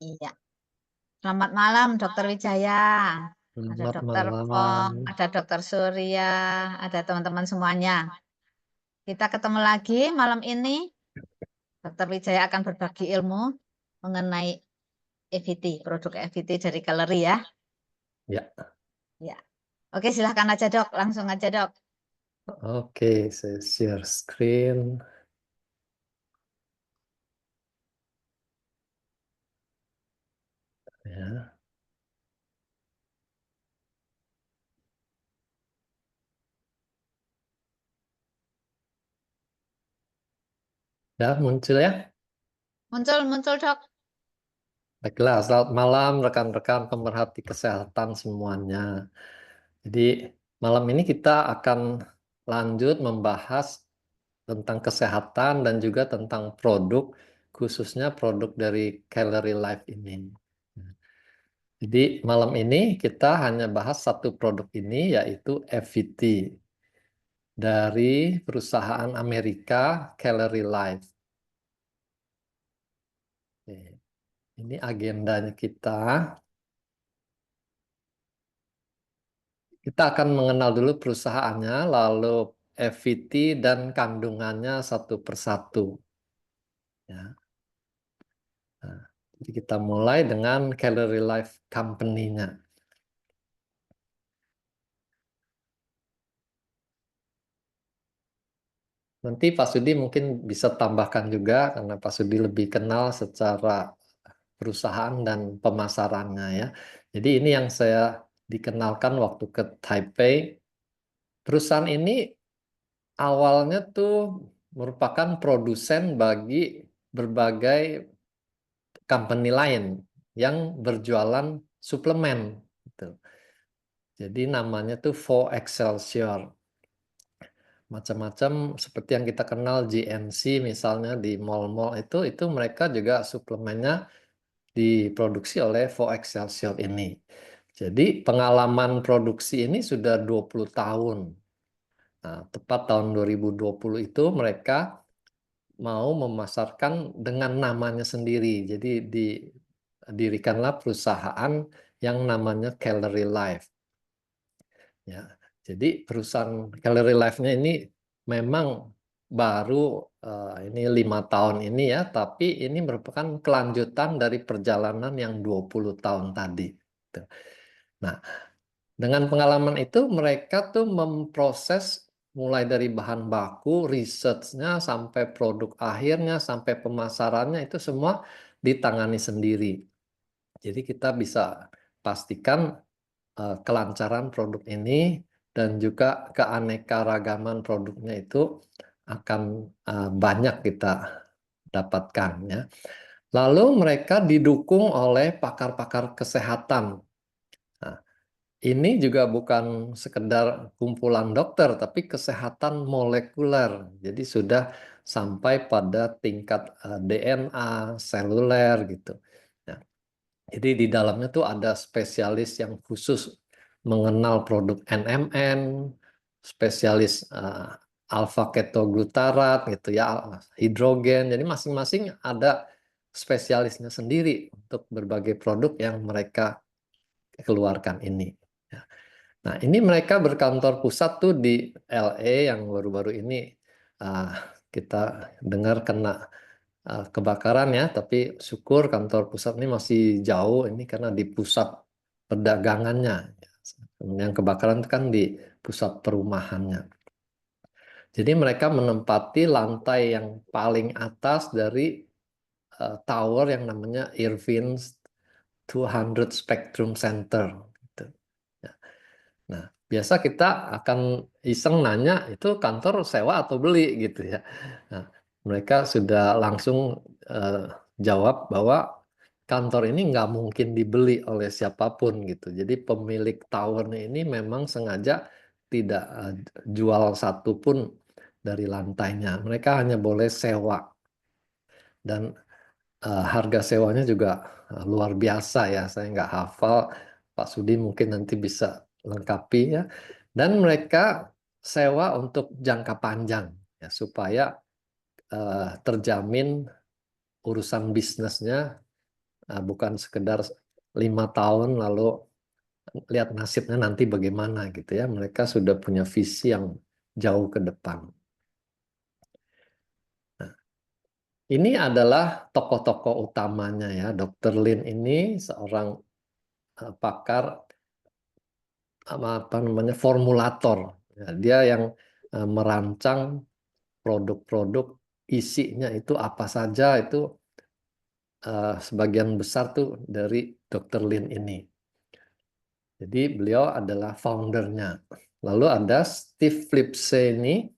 Iya. Selamat malam, Dokter Wijaya. Ada Selamat Dokter malam. Pong, ada Dokter Surya, ada teman-teman semuanya. Kita ketemu lagi malam ini. Dokter Wijaya akan berbagi ilmu mengenai EVT, produk EVT dari Gallery ya. Ya, Ya. Oke, silahkan aja dok, langsung aja dok. oke, saya share screen. Ya, udah muncul ya. Muncul dok. Baiklah, selamat malam rekan-rekan pemerhati kesehatan semuanya. Jadi malam ini kita akan lanjut membahas tentang kesehatan dan juga tentang produk, khususnya produk dari Calorie Life ini. Jadi malam ini kita hanya bahas satu produk ini, yaitu FVT dari perusahaan Amerika Calorie Life. Oke, ini agendanya kita. Kita akan mengenal dulu perusahaannya, lalu FVT dan kandungannya satu persatu. Ya. Nah, jadi kita mulai dengan Calorie Life Company-nya. Nanti Pak Sudi mungkin bisa tambahkan juga, karena Pak Sudi lebih kenal secara perusahaan dan pemasarannya ya. Jadi ini yang saya dikenalkan waktu ke Taipei. Perusahaan ini awalnya tuh merupakan produsen bagi berbagai company lain yang berjualan suplemen gitu. Jadi namanya tuh For Excelsior. Macam-macam seperti yang kita kenal GNC misalnya di mall-mall itu mereka juga suplemennya diproduksi oleh For Excelsior ini. Jadi pengalaman produksi ini sudah 20 tahun. Nah, tepat tahun 2020 itu mereka mau memasarkan dengan namanya sendiri. Jadi didirikanlah perusahaan yang namanya Calorie Life. Ya, jadi perusahaan Calorie Life-nya ini memang baru ini 5 tahun ini ya, tapi ini merupakan kelanjutan dari perjalanan yang 20 tahun tadi. Tuh. Nah, dengan pengalaman itu mereka tuh memproses mulai dari bahan baku, research-nya, sampai produk akhirnya, sampai pemasarannya itu semua ditangani sendiri. Jadi kita bisa pastikan kelancaran produk ini dan juga keanekaragaman produknya itu akan banyak kita dapatkan ya. Lalu mereka didukung oleh pakar-pakar kesehatan. Nah, ini juga bukan sekedar kumpulan dokter, tapi kesehatan molekuler. Jadi sudah sampai pada tingkat DNA, seluler gitu. Nah, jadi di dalamnya tuh ada spesialis yang khusus mengenal produk NMN, spesialis alfa ketoglutarate gitu ya, hidrogen. Jadi masing-masing ada spesialisnya sendiri untuk berbagai produk yang mereka keluarkan ini. Ya. Nah, ini mereka berkantor pusat tuh di LA yang baru-baru ini uh, kita dengar kena kebakaran ya, tapi syukur kantor pusat ini masih jauh ini karena di pusat perdagangannya. Yang kebakaran itu kan di pusat perumahannya. Jadi mereka menempati lantai yang paling atas dari tower yang namanya Irving's 200 Spectrum Center. Gitu. Ya. Nah, biasa kita akan iseng nanya itu kantor sewa atau beli gitu ya. Nah, mereka sudah langsung eh, jawab bahwa kantor ini nggak mungkin dibeli oleh siapapun gitu. Jadi pemilik towernya ini memang sengaja tidak jual satu pun dari lantainya. Mereka hanya boleh sewa dan harga sewanya juga luar biasa ya. Saya nggak hafal, Pak Sudi mungkin nanti bisa lengkapi ya. Dan mereka sewa untuk jangka panjang ya supaya terjamin urusan bisnisnya bukan sekedar 5 tahun lalu lihat nasibnya nanti bagaimana gitu ya. Mereka sudah punya visi yang jauh ke depan. Nah, ini adalah tokoh-tokoh utamanya ya. Dr. Lin ini seorang pakar apa namanya formulator. Ya, dia yang merancang produk-produk isinya itu apa saja itu sebagian besar tuh dari Dr. Lin ini. Jadi beliau adalah foundernya. Lalu ada Steve Lipsey ini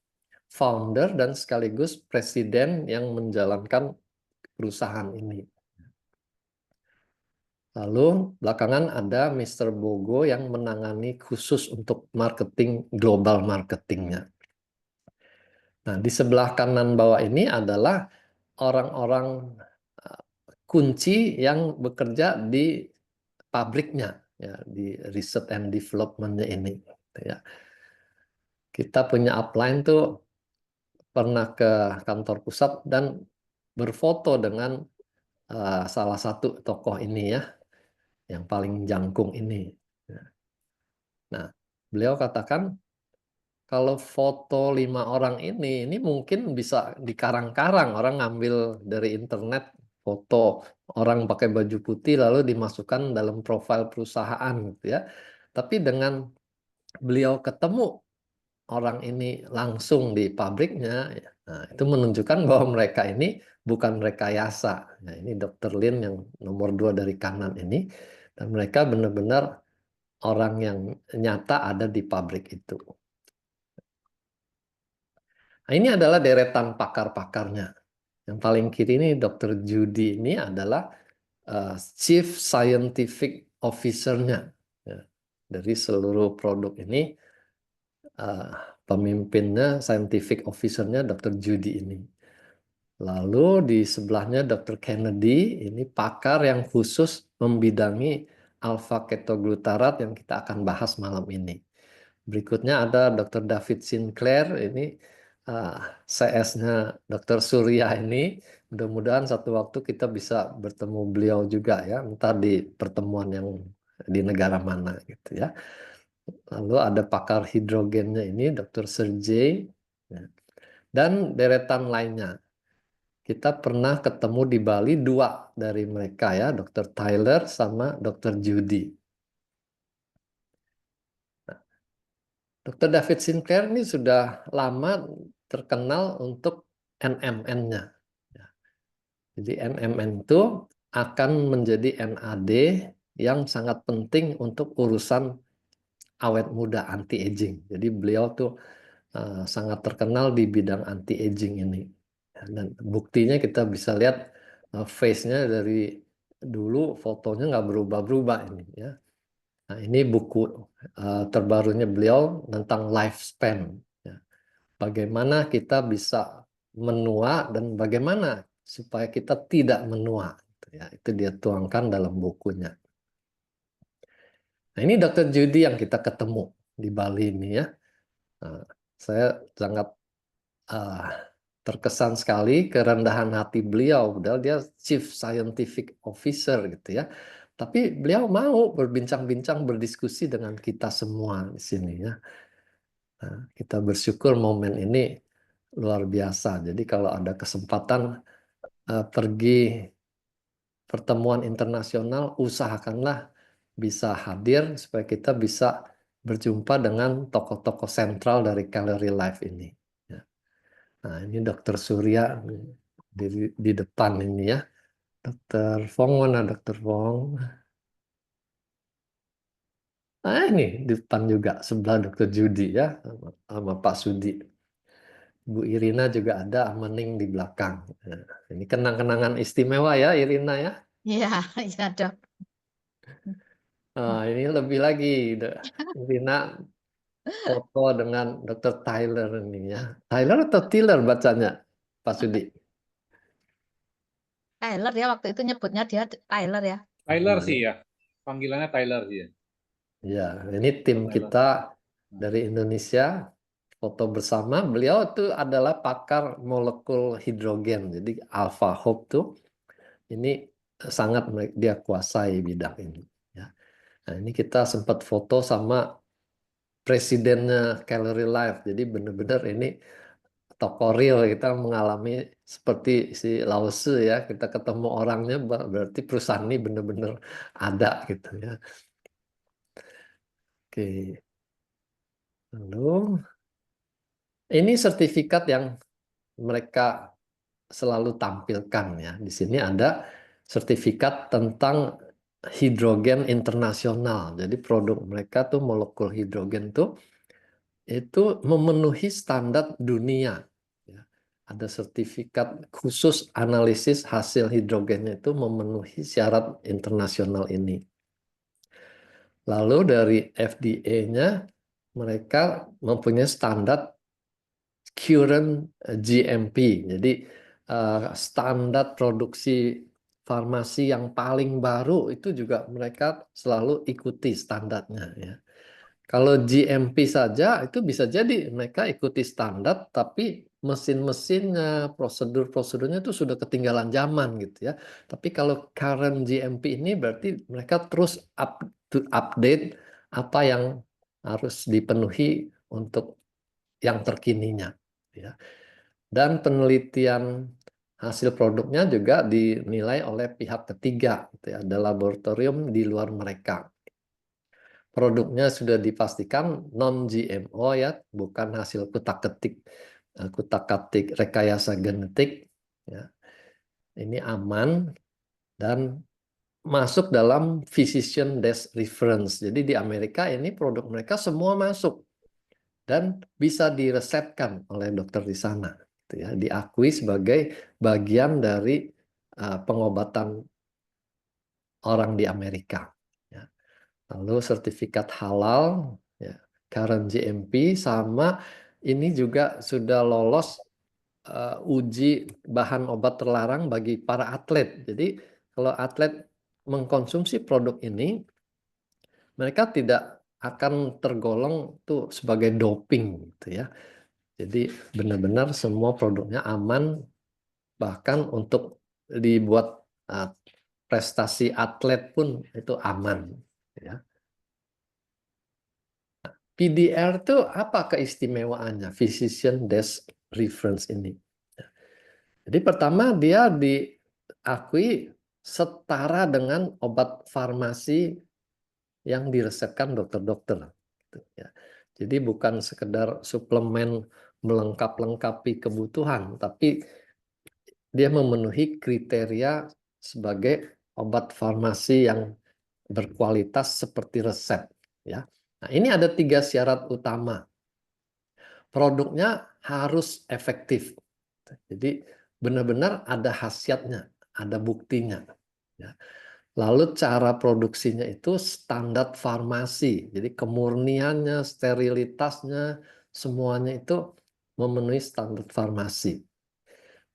founder dan sekaligus presiden yang menjalankan perusahaan ini. Lalu belakangan ada Mr. Bogo yang menangani khusus untuk marketing, global marketingnya. Nah, di sebelah kanan bawah ini adalah orang-orang kunci yang bekerja di pabriknya, ya, di research and development-nya ini. Ya. Kita punya upline tuh pernah ke kantor pusat dan berfoto dengan salah satu tokoh ini ya, yang paling jangkung ini. Nah, beliau katakan kalau foto 5 orang ini mungkin bisa dikarang-karang, orang ngambil dari internet foto orang pakai baju putih lalu dimasukkan dalam profil perusahaan gitu ya. Tapi dengan beliau ketemu orang ini langsung di pabriknya, nah, itu menunjukkan bahwa mereka ini bukan rekayasa. Nah, ini Dr. Lin yang nomor 2 dari kanan ini, dan mereka benar-benar orang yang nyata ada di pabrik itu. Nah, ini adalah deretan pakar-pakarnya. Yang paling kiri ini Dr. Judy ini adalah Chief Scientific Officer-nya. Ya, dari seluruh produk ini pemimpinnya, scientific officer-nya Dr. Judy ini. Lalu di sebelahnya Dr. Kennedy, ini pakar yang khusus membidangi alpha ketoglutarat yang kita akan bahas malam ini. Berikutnya ada Dr. David Sinclair, ini CS-nya Dr. Surya ini. Mudah-mudahan satu waktu kita bisa bertemu beliau juga ya, entah di pertemuan yang di negara mana gitu ya. Lalu ada pakar hidrogennya ini, Dr. Sergey, ya. Dan deretan lainnya. Kita pernah ketemu di Bali 2 dari mereka ya, Dr. Tyler sama Dr. Judy. Dr. David Sinclair ini sudah lama terkenal untuk NMN-nya. Jadi NMN itu akan menjadi NAD yang sangat penting untuk urusan awet muda anti-aging. Jadi beliau tuh sangat terkenal di bidang anti-aging ini. Dan buktinya kita bisa lihat face-nya dari dulu fotonya nggak berubah-berubah ini ya. Nah, ini buku terbarunya beliau tentang lifespan. Ya. Bagaimana kita bisa menua dan bagaimana supaya kita tidak menua. Ya, itu dia tuangkan dalam bukunya. Nah, ini Dr. Judy yang kita ketemu di Bali ini ya. Nah, saya sangat terkesan sekali kerendahan hati beliau, padahal dia Chief Scientific Officer gitu ya. Tapi beliau mau berbincang-bincang, berdiskusi dengan kita semua di sini ya. Nah, kita bersyukur momen ini luar biasa. Jadi kalau ada kesempatan pergi pertemuan internasional, usahakanlah bisa hadir supaya kita bisa berjumpa dengan tokoh-tokoh sentral dari Calorie Life ini. Ya. Nah, ini Dr. Surya di depan ini ya. Dr. Fong mana Dr. Fong? Nah, ini di depan juga sebelah Dr. Judy ya sama Pak Sudi. Bu Irina juga ada, Mening di belakang. Nah, ini kenang-kenangan istimewa ya Irina ya. Iya, iya dok. Nah, ini lebih lagi Irina foto dengan Dr. Tyler ini ya. Tyler atau Tiller bacanya Pak Sudi? Tyler ya waktu itu nyebutnya dia Tyler ya. Tyler sih Iya. ya. Panggilannya Tyler sih ya. Ya, ini tim Tyler. kita dari Indonesia foto bersama. Beliau itu adalah pakar molekul hidrogen. Jadi Alpha Hope tuh ini sangat dia kuasai bidang ini. Ya. Nah, ini kita sempat foto sama presidennya Calorie Life. Jadi benar-benar ini toko real, kita mengalami seperti si Lao Tzu ya, kita ketemu orangnya berarti perusahaan ini benar-benar ada gitu ya. Oke. Lalu ini sertifikat yang mereka selalu tampilkan ya. Di sini ada sertifikat tentang hidrogen internasional. Jadi produk mereka tuh molekul hidrogen tuh itu memenuhi standar dunia. Ya. Ada sertifikat khusus analisis hasil hidrogennya itu memenuhi syarat internasional ini. Lalu dari FDA-nya mereka mempunyai standar current GMP. Jadi standar produksi farmasi yang paling baru itu juga mereka selalu ikuti standarnya ya. Kalau GMP saja itu bisa jadi mereka ikuti standar, tapi mesin-mesinnya, prosedur-prosedurnya itu sudah ketinggalan zaman gitu ya. Tapi kalau current GMP ini berarti mereka terus update apa yang harus dipenuhi untuk yang terkininya. Ya. Dan penelitian hasil produknya juga dinilai oleh pihak ketiga, gitu ya. Ada laboratorium di luar mereka. Produknya sudah dipastikan non-GMO ya, bukan hasil kutak-katik rekayasa genetik. Ya. Ini aman dan masuk dalam physician desk reference. Jadi di Amerika ini produk mereka semua masuk dan bisa diresepkan oleh dokter di sana. Gitu ya. Diakui sebagai bagian dari pengobatan orang di Amerika. Ya. Lalu sertifikat halal, ya, current GMP, sama ini juga sudah lolos uji bahan obat terlarang bagi para atlet. Jadi kalau atlet mengkonsumsi produk ini, mereka tidak akan tergolong tuh sebagai doping, gitu ya. Jadi benar-benar semua produknya aman, bahkan untuk dibuat prestasi atlet pun itu aman. Ya. PDR itu apa keistimewaannya? Physician Desk Reference ini. Jadi pertama dia diakui setara dengan obat farmasi yang diresepkan dokter-dokter. Gitu, ya. Jadi bukan sekedar suplemen melengkapi kebutuhan, tapi dia memenuhi kriteria sebagai obat farmasi yang berkualitas seperti resep. Ya. Nah, ini ada 3 syarat utama. Produknya harus efektif. Jadi benar-benar ada khasiatnya, ada buktinya. Ya. Lalu cara produksinya itu standar farmasi. Jadi kemurniannya, sterilitasnya, semuanya itu memenuhi standar farmasi.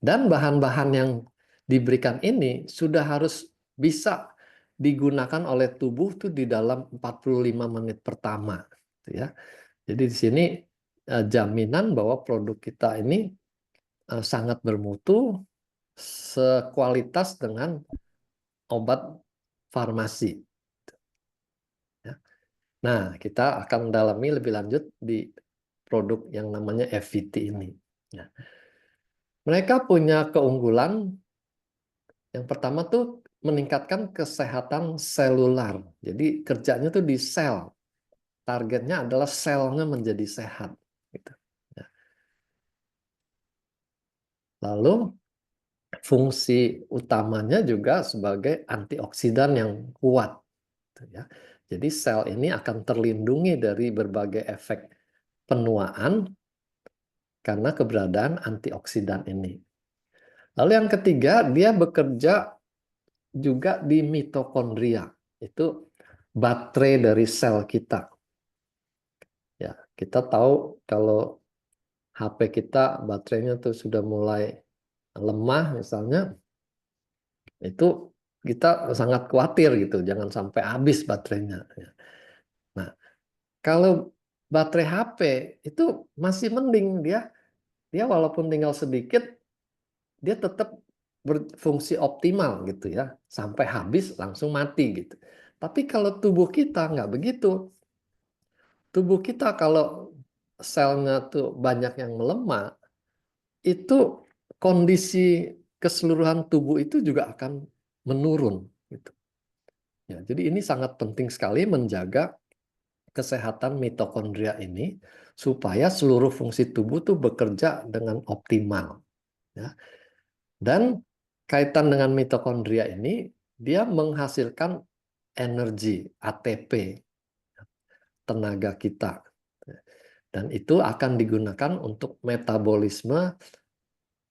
Dan bahan-bahan yang diberikan ini sudah harus bisa digunakan oleh tubuh tuh di dalam 45 menit pertama. Ya. Jadi di sini jaminan bahwa produk kita ini sangat bermutu, sekualitas dengan obat farmasi. Ya. Nah, kita akan mendalami lebih lanjut di produk yang namanya FVT ini. Ya. Mereka punya keunggulan, yang pertama tuh meningkatkan kesehatan selular. Jadi kerjanya tuh di sel. Targetnya adalah selnya menjadi sehat. Gitu. Ya. Lalu fungsi utamanya juga sebagai antioksidan yang kuat. Ya. Jadi sel ini akan terlindungi dari berbagai efek penuaan karena keberadaan antioksidan ini. Lalu yang ketiga, dia bekerja juga di mitokondria. Itu baterai dari sel kita. Ya, kita tahu kalau HP kita baterainya tuh sudah mulai lemah misalnya, itu kita sangat khawatir gitu, jangan sampai habis baterainya. Nah, kalau baterai HP itu masih mending, dia walaupun tinggal sedikit, dia tetap berfungsi optimal gitu ya, sampai habis langsung mati gitu. Tapi kalau tubuh kita nggak begitu. Tubuh kita kalau selnya tuh banyak yang melemah, itu kondisi keseluruhan tubuh itu juga akan menurun gitu. Ya, jadi ini sangat penting sekali menjaga kesehatan mitokondria ini supaya seluruh fungsi tubuh tuh bekerja dengan optimal. Ya. Dan kaitan dengan mitokondria ini, dia menghasilkan energi ATP, tenaga kita. Dan itu akan digunakan untuk metabolisme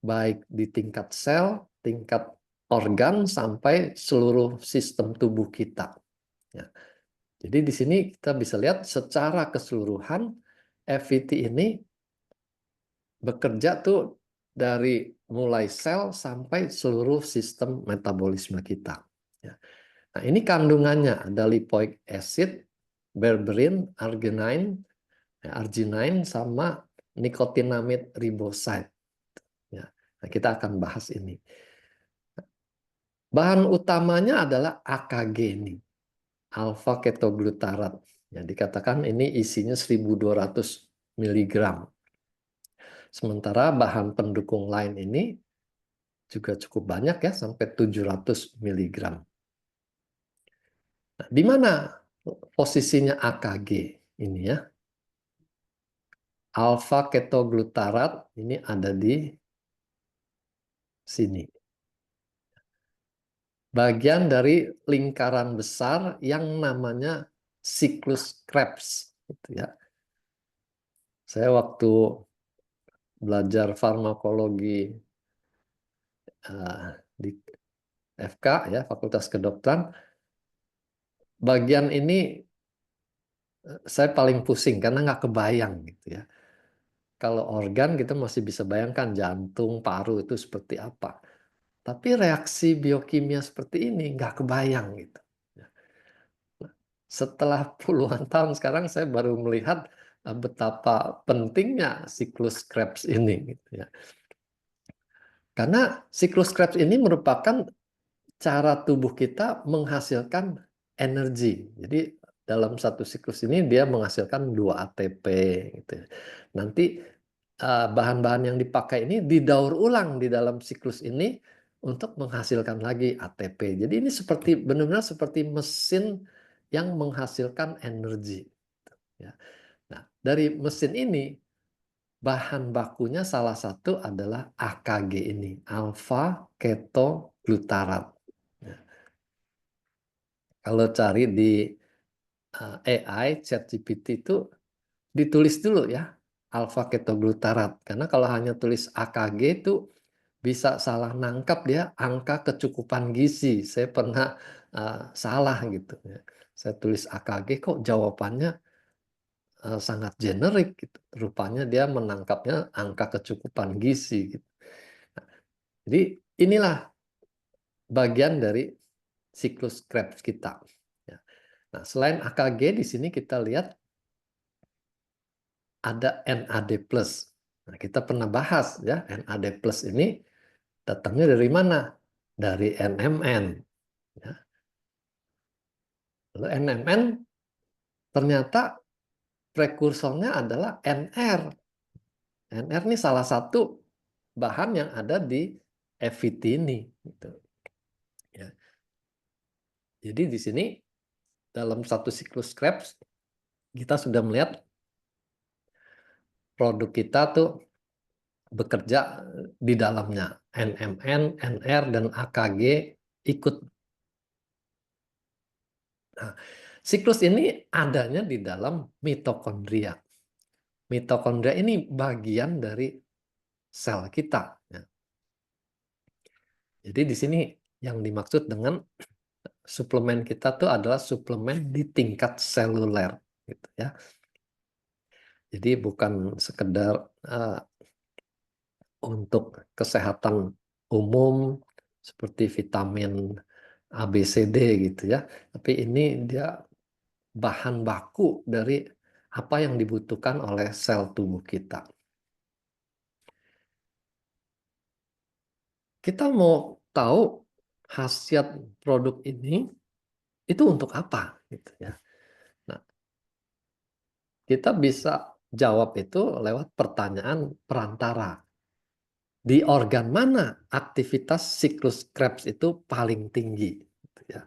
baik di tingkat sel, tingkat organ, sampai seluruh sistem tubuh kita. Ya. Jadi di sini kita bisa lihat secara keseluruhan FET ini bekerja tuh dari mulai sel sampai seluruh sistem metabolisme kita. Ya. Nah, ini kandungannya ada lipoic acid, berberin, arginine, sama nicotinamide riboside. Ya. Nah, kita akan bahas ini. Bahan utamanya adalah AKG ini, alpha ketoglutarat. Ya, dikatakan ini isinya 1200 mg. Sementara bahan pendukung lain ini juga cukup banyak ya, sampai 700 mg. Nah, di mana posisinya AKG ini ya? Alpha ketoglutarat ini ada di sini. Bagian dari lingkaran besar yang namanya siklus Krebs. Gitu ya. Saya waktu belajar farmakologi di FK ya, Fakultas Kedokteran, bagian ini saya paling pusing karena nggak kebayang gitu ya. Kalau organ kita masih bisa bayangkan jantung, paru itu seperti apa. Tapi reaksi biokimia seperti ini nggak kebayang gitu. Setelah puluhan tahun sekarang saya baru melihat betapa pentingnya siklus Krebs ini gitu ya. Karena siklus Krebs ini merupakan cara tubuh kita menghasilkan energi. Jadi dalam satu siklus ini dia menghasilkan 2 ATP gitu ya. Nanti bahan-bahan yang dipakai ini didaur ulang di dalam siklus ini untuk menghasilkan lagi ATP. Jadi ini seperti benar-benar seperti mesin yang menghasilkan energi. Ya. Nah, dari mesin ini bahan bakunya salah satu adalah AKG ini, alpha ketoglutarat. Ya. Kalau cari di AI, ChatGPT itu ditulis dulu ya, alpha ketoglutarat. Karena kalau hanya tulis AKG itu bisa salah nangkap dia angka kecukupan gizi. Saya pernah salah gitu ya. Saya tulis AKG kok jawabannya sangat generik gitu. Rupanya dia menangkapnya angka kecukupan gizi gitu. Nah, jadi inilah bagian dari siklus Krebs kita. Ya. Nah, selain AKG di sini kita lihat ada NAD+. Nah, kita pernah bahas ya, NAD+ ini datangnya dari mana? Dari NMN. Ya. Lalu NMN ternyata prekursornya adalah NR. NR ini salah satu bahan yang ada di FET ini. Gitu. Ya. Jadi di sini dalam satu siklus Krebs kita sudah melihat produk kita tuh bekerja di dalamnya. NMN, NR, dan AKG ikut. Nah, siklus ini adanya di dalam mitokondria. Mitokondria ini bagian dari sel kita. Ya. Jadi di sini yang dimaksud dengan suplemen kita tuh adalah suplemen di tingkat seluler, gitu ya. Jadi bukan sekedar untuk kesehatan umum seperti vitamin A, B, C, D gitu ya. Tapi ini dia bahan baku dari apa yang dibutuhkan oleh sel tubuh kita. Kita mau tahu khasiat produk ini itu untuk apa gitu ya. Nah, kita bisa jawab itu lewat pertanyaan perantara. Di organ mana aktivitas siklus Krebs itu paling tinggi gitu ya.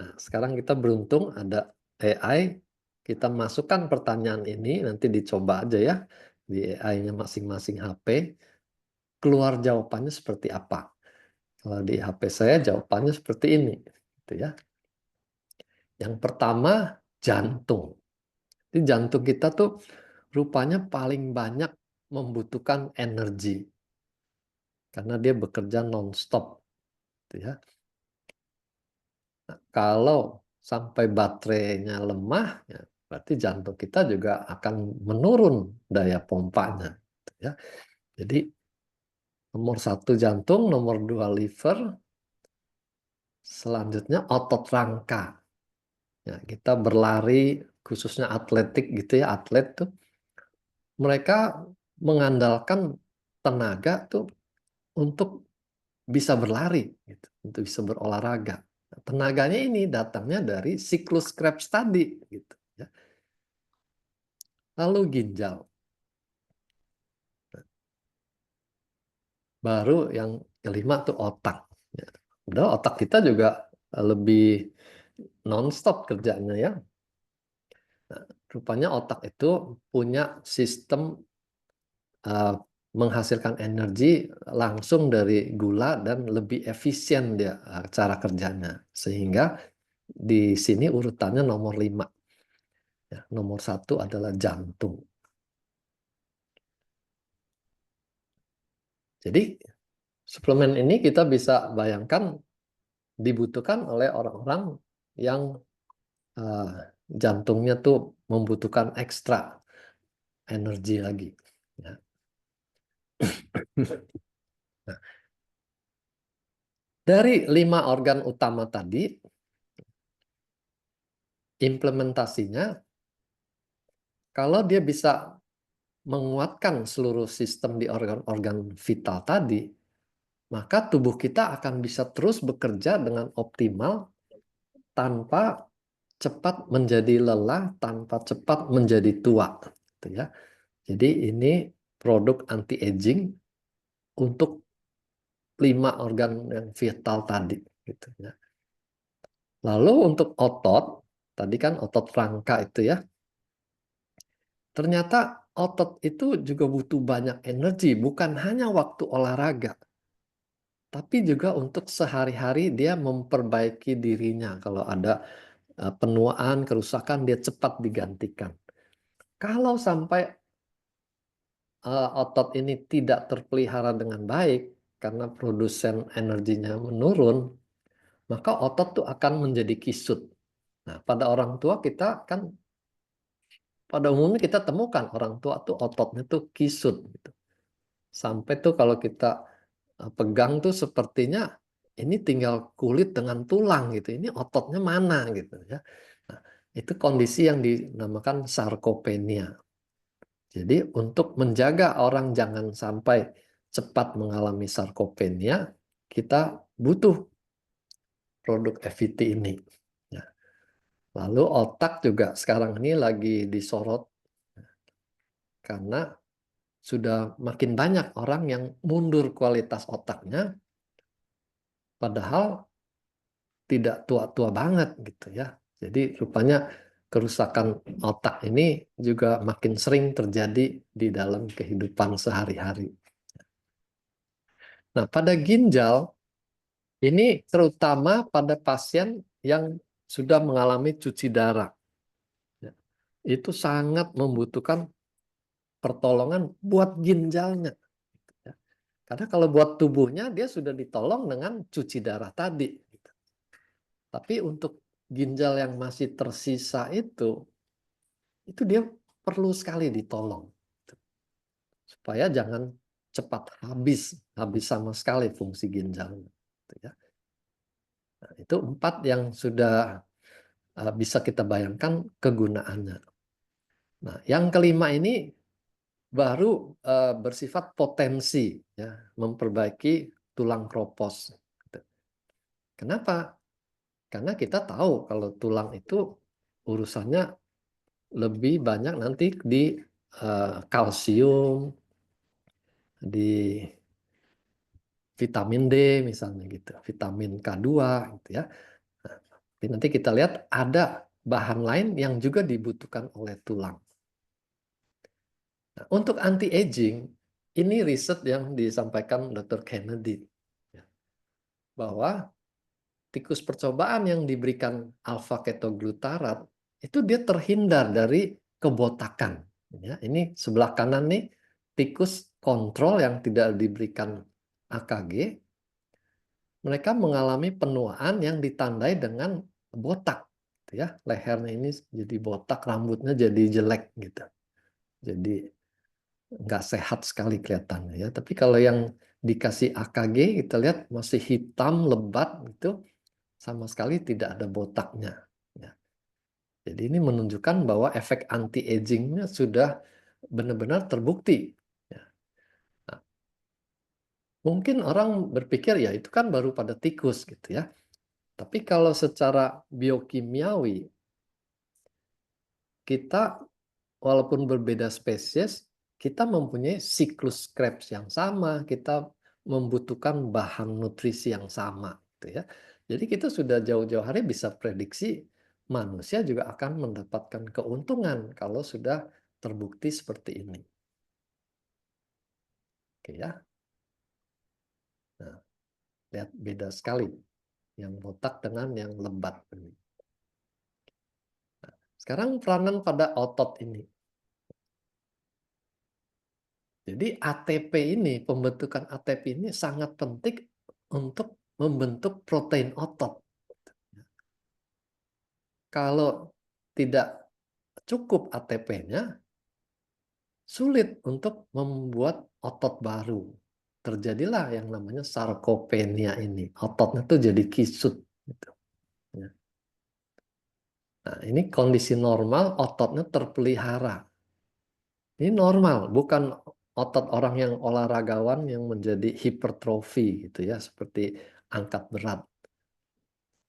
Nah, sekarang kita beruntung ada AI, kita masukkan pertanyaan ini, nanti dicoba aja ya di AI-nya masing-masing HP, keluar jawabannya seperti apa. Kalau di HP saya jawabannya seperti ini gitu ya. Yang pertama jantung. Jadi jantung kita tuh rupanya paling banyak membutuhkan energi karena dia bekerja non-stop gitu ya. Nah, kalau sampai baterainya lemah, ya, berarti jantung kita juga akan menurun daya pompanya gitu ya. Jadi nomor 1 jantung, nomor 2 liver, selanjutnya otot rangka. Ya, kita berlari khususnya atletik gitu ya, atlet tuh mereka mengandalkan tenaga tuh untuk bisa berlari gitu, untuk bisa berolahraga. Nah, tenaganya ini datangnya dari siklus Krebs tadi gitu ya. Lalu ginjal. Baru yang kelima tuh otak. Ya. Padahal otak kita juga lebih non-stop kerjanya ya. Nah, rupanya otak itu punya sistem menghasilkan energi langsung dari gula dan lebih efisien dia cara kerjanya. Sehingga di sini urutannya nomor 5. Ya, nomor 1 adalah jantung. Jadi suplemen ini kita bisa bayangkan dibutuhkan oleh orang-orang yang jantungnya tuh membutuhkan ekstra energi lagi. Ya. Nah, dari 5 organ utama tadi, implementasinya, kalau dia bisa menguatkan seluruh sistem di organ-organ vital tadi, maka tubuh kita akan bisa terus bekerja dengan optimal tanpa cepat menjadi lelah, tanpa cepat menjadi tua. Gitu ya. Jadi ini produk anti-aging untuk 5 organ yang vital tadi. Gitu ya. Lalu untuk otot, tadi kan otot rangka itu ya, ternyata otot itu juga butuh banyak energi, bukan hanya waktu olahraga, tapi juga untuk sehari-hari dia memperbaiki dirinya. Kalau ada penuaan, kerusakan, dia cepat digantikan. Kalau sampai otot ini tidak terpelihara dengan baik, karena produsen energinya menurun, maka otot tuh akan menjadi kisut. Nah, pada orang tua kita kan, pada umumnya kita temukan orang tua tuh ototnya tuh kisut. Gitu. Sampai tuh kalau kita pegang tuh sepertinya ini tinggal kulit dengan tulang gitu. Ini ototnya mana gitu ya. Nah, itu kondisi yang dinamakan sarkopenia. Jadi untuk menjaga orang jangan sampai cepat mengalami sarkopenia, kita butuh produk FVT ini. Ya. Lalu otak juga sekarang ini lagi disorot karena sudah makin banyak orang yang mundur kualitas otaknya, padahal tidak tua-tua banget gitu ya. Jadi rupanya kerusakan otak ini juga makin sering terjadi di dalam kehidupan sehari-hari. Nah, pada ginjal ini terutama pada pasien yang sudah mengalami cuci darah. Ya. Itu sangat membutuhkan pertolongan buat ginjalnya. Ya. Karena kalau buat tubuhnya dia sudah ditolong dengan cuci darah tadi. Tapi untuk ginjal yang masih tersisa itu dia perlu sekali ditolong. Supaya jangan cepat habis sama sekali fungsi ginjalnya. Nah, itu 4 yang sudah bisa kita bayangkan kegunaannya. Nah, yang kelima ini baru bersifat potensi, ya, memperbaiki tulang kropos. Kenapa? Karena kita tahu kalau tulang itu urusannya lebih banyak nanti di kalsium, di vitamin D misalnya gitu, vitamin K2 gitu ya. Nah, tapi nanti kita lihat ada bahan lain yang juga dibutuhkan oleh tulang. Nah, untuk anti-aging, ini riset yang disampaikan Dr. Kennedy, ya, bahwa tikus percobaan yang diberikan alfa ketoglutarat itu dia terhindar dari kebotakan. Ya, ini sebelah kanan nih tikus kontrol yang tidak diberikan AKG, mereka mengalami penuaan yang ditandai dengan botak, gitu ya. Lehernya ini jadi botak, rambutnya jadi jelek gitu. Jadi nggak sehat sekali kelihatannya ya. Tapi kalau yang dikasih AKG kita lihat masih hitam lebat gitu, sama sekali tidak ada botaknya. Ya. Jadi ini menunjukkan bahwa efek anti-agingnya sudah benar-benar terbukti. Ya. Nah, mungkin orang berpikir ya itu kan baru pada tikus gitu ya. Tapi kalau secara biokimiawi kita walaupun berbeda spesies, kita mempunyai siklus Krebs yang sama, kita membutuhkan bahan nutrisi yang sama, gitu ya. Jadi kita sudah jauh-jauh hari bisa prediksi manusia juga akan mendapatkan keuntungan kalau sudah terbukti seperti ini. Oke ya. Nah, lihat beda sekali yang botak dengan yang lebat. Nah, sekarang peranan pada otot ini. Jadi ATP ini, pembentukan ATP ini sangat penting untuk membentuk protein otot. Kalau tidak cukup ATP-nya, sulit untuk membuat otot baru. Terjadilah yang namanya sarkopenia ini. Ototnya tuh jadi kisut. Gitu. Ya. Nah, ini kondisi normal, ototnya terpelihara. Ini normal, bukan otot orang yang olahragawan yang menjadi hipertrofi gitu ya, seperti angkat berat.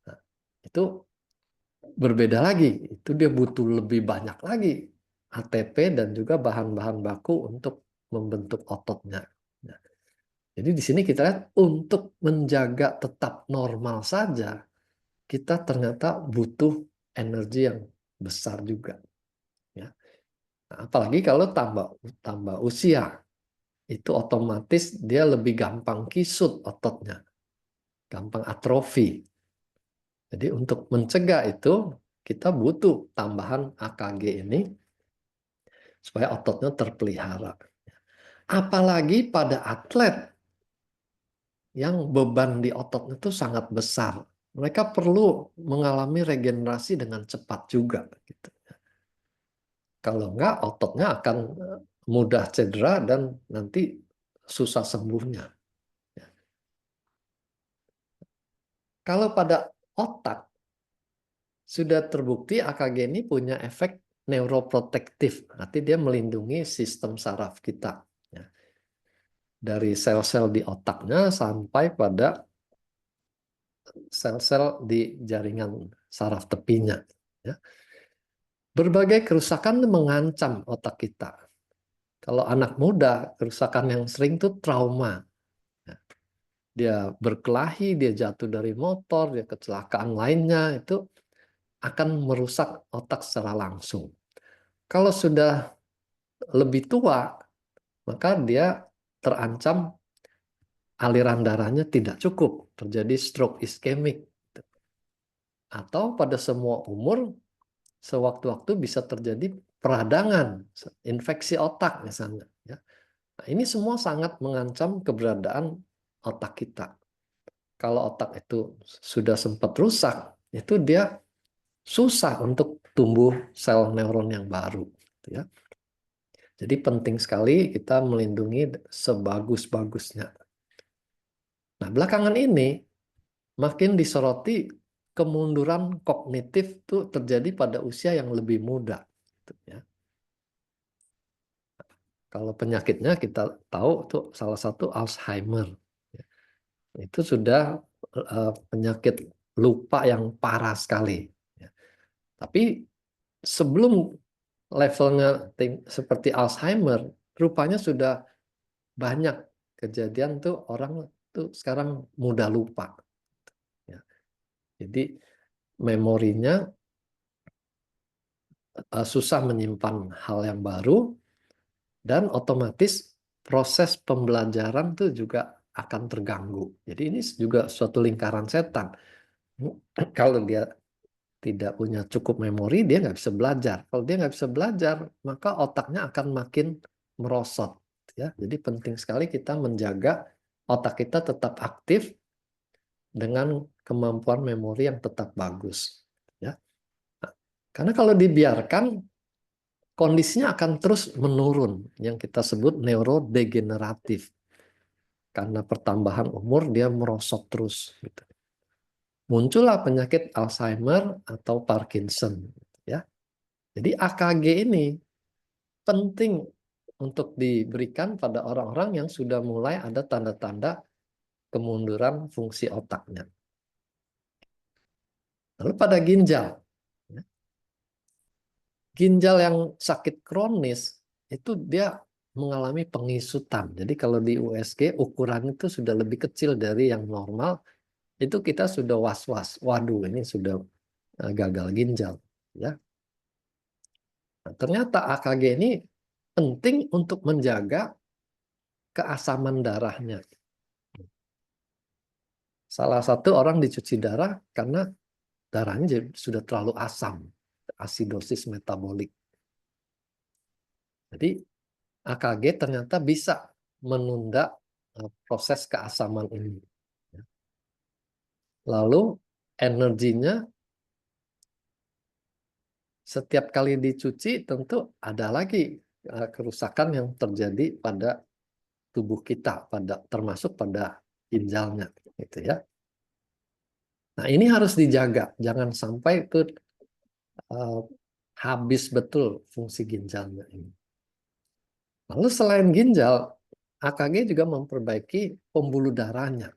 Nah, itu berbeda lagi, itu dia butuh lebih banyak lagi ATP dan juga bahan-bahan baku untuk membentuk ototnya. Nah, jadi di sini kita lihat untuk menjaga tetap normal saja, kita ternyata butuh energi yang besar juga. Ya. Nah, apalagi kalau tambah usia. Itu otomatis dia lebih gampang kisut ototnya, gampang atrofi. Jadi untuk mencegah itu kita butuh tambahan AKG ini supaya ototnya terpelihara. Apalagi pada atlet yang beban di ototnya itu sangat besar. Mereka perlu mengalami regenerasi dengan cepat juga. Gitu. Kalau enggak, ototnya akan mudah cedera dan nanti susah sembuhnya. Kalau pada otak, sudah terbukti AKG ini punya efek neuroprotektif. Nanti dia melindungi sistem saraf kita. Ya. Dari sel-sel di otaknya sampai pada sel-sel di jaringan saraf tepinya. Ya. Berbagai kerusakan mengancam otak kita. Kalau anak muda, kerusakan yang sering itu trauma. Ya. Dia berkelahi, dia jatuh dari motor, dia kecelakaan lainnya, itu akan merusak otak secara langsung. Kalau sudah lebih tua, maka dia terancam aliran darahnya tidak cukup, terjadi stroke iskemik. Atau pada semua umur, sewaktu-waktu bisa terjadi peradangan, infeksi otak misalnya. Ya. Nah, ini semua sangat mengancam keberadaan otak kita. Kalau otak itu sudah sempat rusak, itu dia susah untuk tumbuh sel neuron yang baru. Ya. Jadi penting sekali kita melindungi sebagus-bagusnya. Nah, belakangan ini makin disoroti kemunduran kognitif itu terjadi pada usia yang lebih muda. Ya. Kalau penyakitnya kita tahu itu salah satu Alzheimer. Itu sudah penyakit lupa yang parah sekali. Ya. Tapi sebelum levelnya seperti Alzheimer, rupanya sudah banyak kejadian tuh orang tuh sekarang mudah lupa. Ya. Jadi memorinya susah menyimpan hal yang baru, dan otomatis proses pembelajaran tuh juga akan terganggu. Jadi ini juga suatu lingkaran setan. Kalau dia tidak punya cukup memori, dia nggak bisa belajar. Kalau dia nggak bisa belajar, maka otaknya akan makin merosot. Ya, jadi penting sekali kita menjaga otak kita tetap aktif dengan kemampuan memori yang tetap bagus. Ya, nah, karena kalau dibiarkan, kondisinya akan terus menurun, yang kita sebut neurodegeneratif. Karena pertambahan umur dia merosot terus. Gitu. Muncullah penyakit Alzheimer atau Parkinson. Ya. Jadi AKG ini penting untuk diberikan pada orang-orang yang sudah mulai ada tanda-tanda kemunduran fungsi otaknya. Lalu pada ginjal. Ya. Ginjal yang sakit kronis itu dia mengalami pengisutan. Jadi kalau di USG ukuran itu sudah lebih kecil dari yang normal, itu kita sudah was-was. Waduh, ini sudah gagal ginjal. Ya. Nah, ternyata AKG ini penting untuk menjaga keasaman darahnya. Salah satu orang dicuci darah karena darahnya sudah terlalu asam, asidosis metabolik. Jadi AKG ternyata bisa menunda proses keasaman ini. Lalu energinya setiap kali dicuci tentu ada lagi kerusakan yang terjadi pada tubuh kita, termasuk pada ginjalnya, gitu ya. Nah, ini harus dijaga, jangan sampai itu habis betul fungsi ginjalnya ini. Lalu selain ginjal, AKG juga memperbaiki pembuluh darahnya.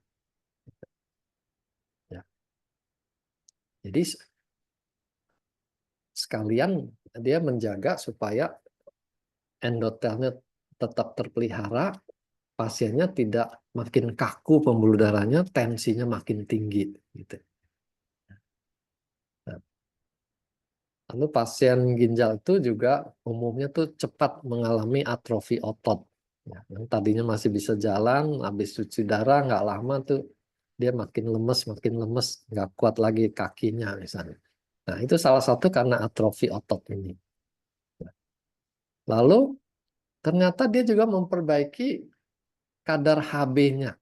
Ya. Jadi sekalian dia menjaga supaya endotelnya tetap terpelihara, pasiennya tidak makin kaku pembuluh darahnya, tensinya makin tinggi. Gitu. Nah, lalu pasien ginjal itu juga umumnya tuh cepat mengalami atrofi otot. Ya, yang tadinya masih bisa jalan, habis cuci darah nggak lama tuh dia makin lemes, nggak kuat lagi kakinya misalnya. Nah, itu salah satu karena atrofi otot ini. Lalu ternyata dia juga memperbaiki kadar Hb-nya.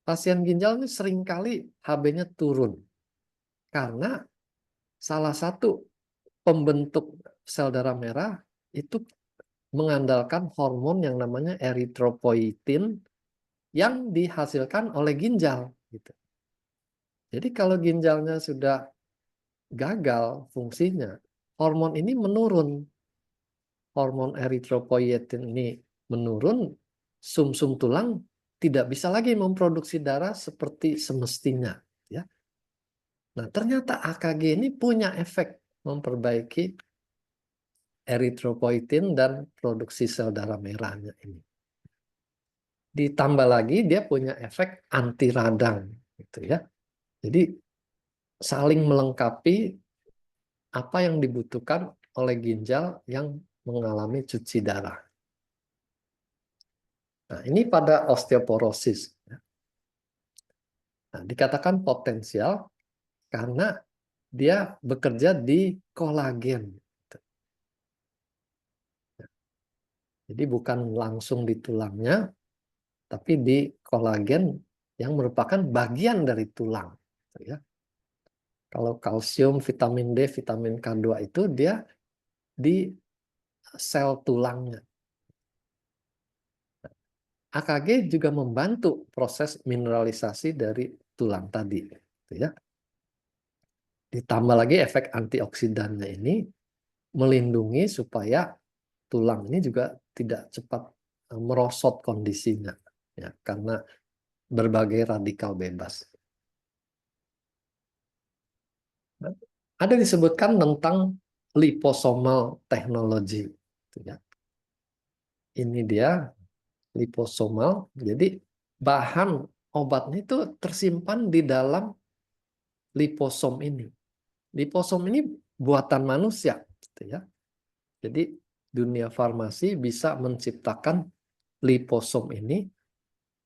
Pasien ginjal ini seringkali Hb-nya turun. Karena salah satu pembentuk sel darah merah itu mengandalkan hormon yang namanya eritropoietin yang dihasilkan oleh ginjal. Gitu. Jadi kalau ginjalnya sudah gagal fungsinya, hormon ini menurun. Hormon eritropoietin ini menurun, sumsum tulang tidak bisa lagi memproduksi darah seperti semestinya. Ya. Nah, ternyata AKG ini punya efek memperbaiki eritropoietin dan produksi sel darah merahnya ini. Ditambah lagi dia punya efek anti radang, gitu ya. Jadi saling melengkapi apa yang dibutuhkan oleh ginjal yang mengalami cuci darah. Nah, ini pada osteoporosis. Nah, dikatakan potensial karena dia bekerja di kolagen. Jadi bukan langsung di tulangnya, tapi di kolagen yang merupakan bagian dari tulang. Ya. Kalau kalsium, vitamin D, vitamin K2 itu dia di sel tulangnya. AKG juga membantu proses mineralisasi dari tulang tadi. Ya. Ditambah lagi efek antioksidannya ini melindungi supaya tulang ini juga tidak cepat merosot kondisinya. Ya, karena berbagai radikal bebas. Ada disebutkan tentang liposomal technology. Gitu ya. Ini dia liposomal. Jadi bahan obatnya itu tersimpan di dalam liposom ini. Liposom ini buatan manusia, gitu ya. Jadi dunia farmasi bisa menciptakan liposom ini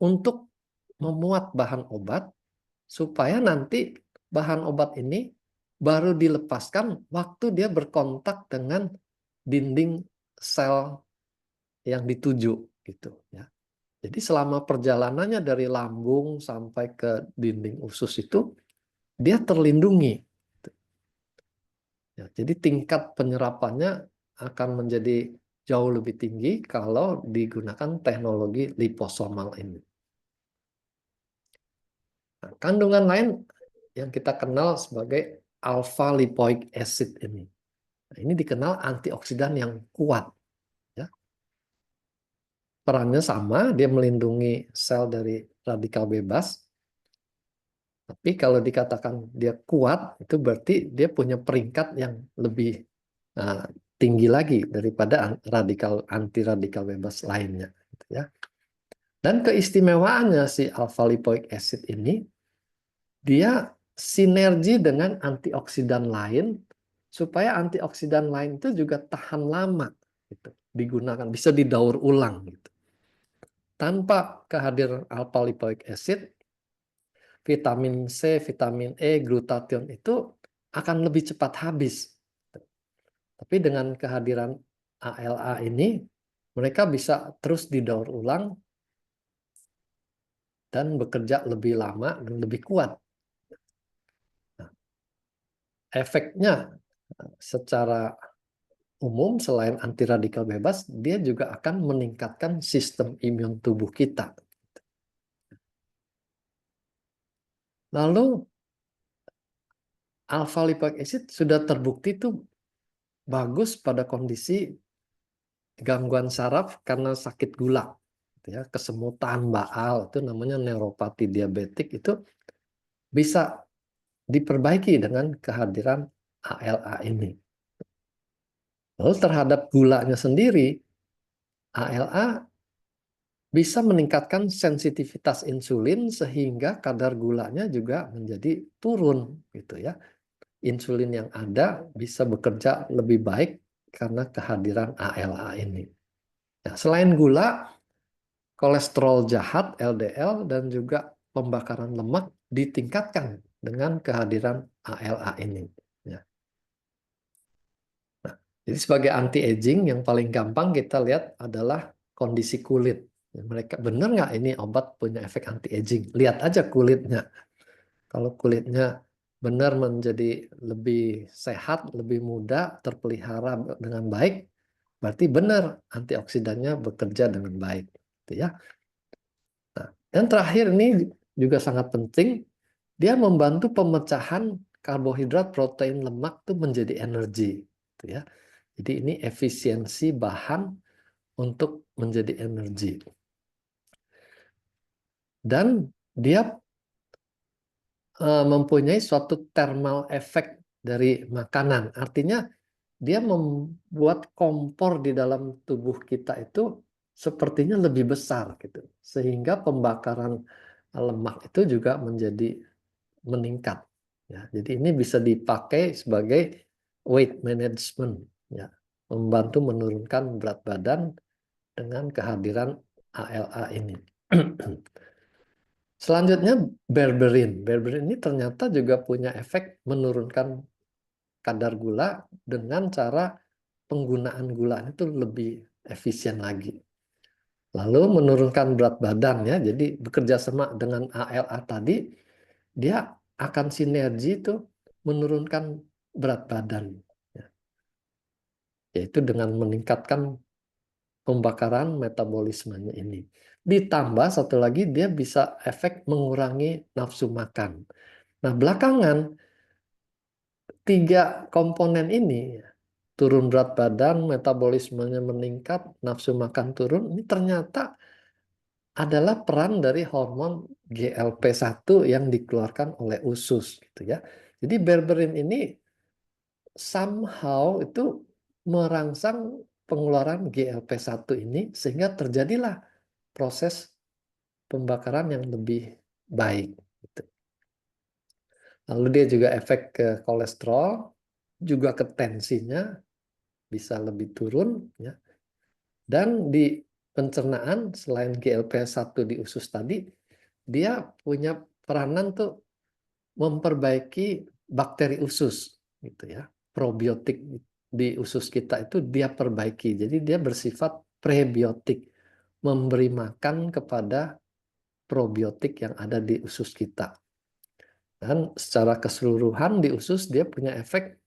untuk memuat bahan obat supaya nanti bahan obat ini baru dilepaskan waktu dia berkontak dengan dinding sel yang dituju, gitu ya. Jadi selama perjalanannya dari lambung sampai ke dinding usus itu dia terlindungi. Ya, jadi tingkat penyerapannya akan menjadi jauh lebih tinggi kalau digunakan teknologi liposomal ini. Nah, kandungan lain yang kita kenal sebagai alpha lipoic acid ini. Nah, ini dikenal antioksidan yang kuat. Ya. Perannya sama, dia melindungi sel dari radikal bebas. Tapi kalau dikatakan dia kuat, itu berarti dia punya peringkat yang lebih tinggi lagi daripada anti radikal bebas lainnya. Gitu ya. Dan keistimewaannya si alpha lipoic acid ini, dia sinergi dengan antioksidan lain supaya antioksidan lain itu juga tahan lama gitu, digunakan, bisa didaur ulang gitu. Tanpa kehadiran alpha lipoic acid, vitamin C, vitamin E, glutathione itu akan lebih cepat habis. Tapi dengan kehadiran ALA ini, mereka bisa terus didaur ulang dan bekerja lebih lama dan lebih kuat. Nah, efeknya secara umum selain anti radikal bebas, dia juga akan meningkatkan sistem imun tubuh kita. Lalu alpha lipoic acid sudah terbukti itu bagus pada kondisi gangguan saraf karena sakit gula, ya, kesemutan baal, itu namanya neuropati diabetik, itu bisa diperbaiki dengan kehadiran ALA ini. Lalu terhadap gulanya sendiri, ALA bisa meningkatkan sensitivitas insulin sehingga kadar gulanya juga menjadi turun, gitu ya. Insulin yang ada bisa bekerja lebih baik karena kehadiran ALA ini. Nah, selain gula, kolesterol jahat LDL dan juga pembakaran lemak ditingkatkan dengan kehadiran ALA ini. Ya. Nah, jadi sebagai anti aging yang paling gampang kita lihat adalah kondisi kulit. Mereka benar nggak ini obat punya efek anti aging? Lihat aja kulitnya. Kalau kulitnya benar menjadi lebih sehat, lebih muda, terpelihara dengan baik, berarti benar antioksidannya bekerja dengan baik. Gitu ya. Nah, dan terakhir ini juga sangat penting, dia membantu pemecahan karbohidrat, protein, lemak itu menjadi energi. Gitu ya. Jadi ini efisiensi bahan untuk menjadi energi. Dan dia mempunyai suatu thermal effect dari makanan. Artinya dia membuat kompor di dalam tubuh kita itu sepertinya lebih besar gitu. Sehingga pembakaran lemak itu juga menjadi meningkat. Ya, jadi ini bisa dipakai sebagai weight management, ya, membantu menurunkan berat badan dengan kehadiran ALA ini. Selanjutnya berberin. Berberin ini ternyata juga punya efek menurunkan kadar gula dengan cara penggunaan gula itu lebih efisien lagi. Lalu menurunkan berat badan, ya. Jadi bekerja sama dengan ALA tadi, dia akan sinergi itu menurunkan berat badan, ya. Yaitu dengan meningkatkan pembakaran metabolismenya ini. Ditambah satu lagi dia bisa efek mengurangi nafsu makan. Nah, belakangan 3 komponen ini, turun berat badan, metabolismenya meningkat, nafsu makan turun, ini ternyata adalah peran dari hormon GLP-1 yang dikeluarkan oleh usus gitu ya. Jadi berberin ini somehow itu merangsang pengeluaran GLP-1 ini sehingga terjadilah proses pembakaran yang lebih baik gitu. Lalu dia juga efek ke kolesterol, juga ke tensinya bisa lebih turun ya. Dan di pencernaan selain GLP-1 di usus tadi, dia punya peranan tuh memperbaiki bakteri usus gitu ya. Probiotik di usus kita itu dia perbaiki. Jadi dia bersifat prebiotik, memberi makan kepada probiotik yang ada di usus kita. Dan secara keseluruhan di usus dia punya efek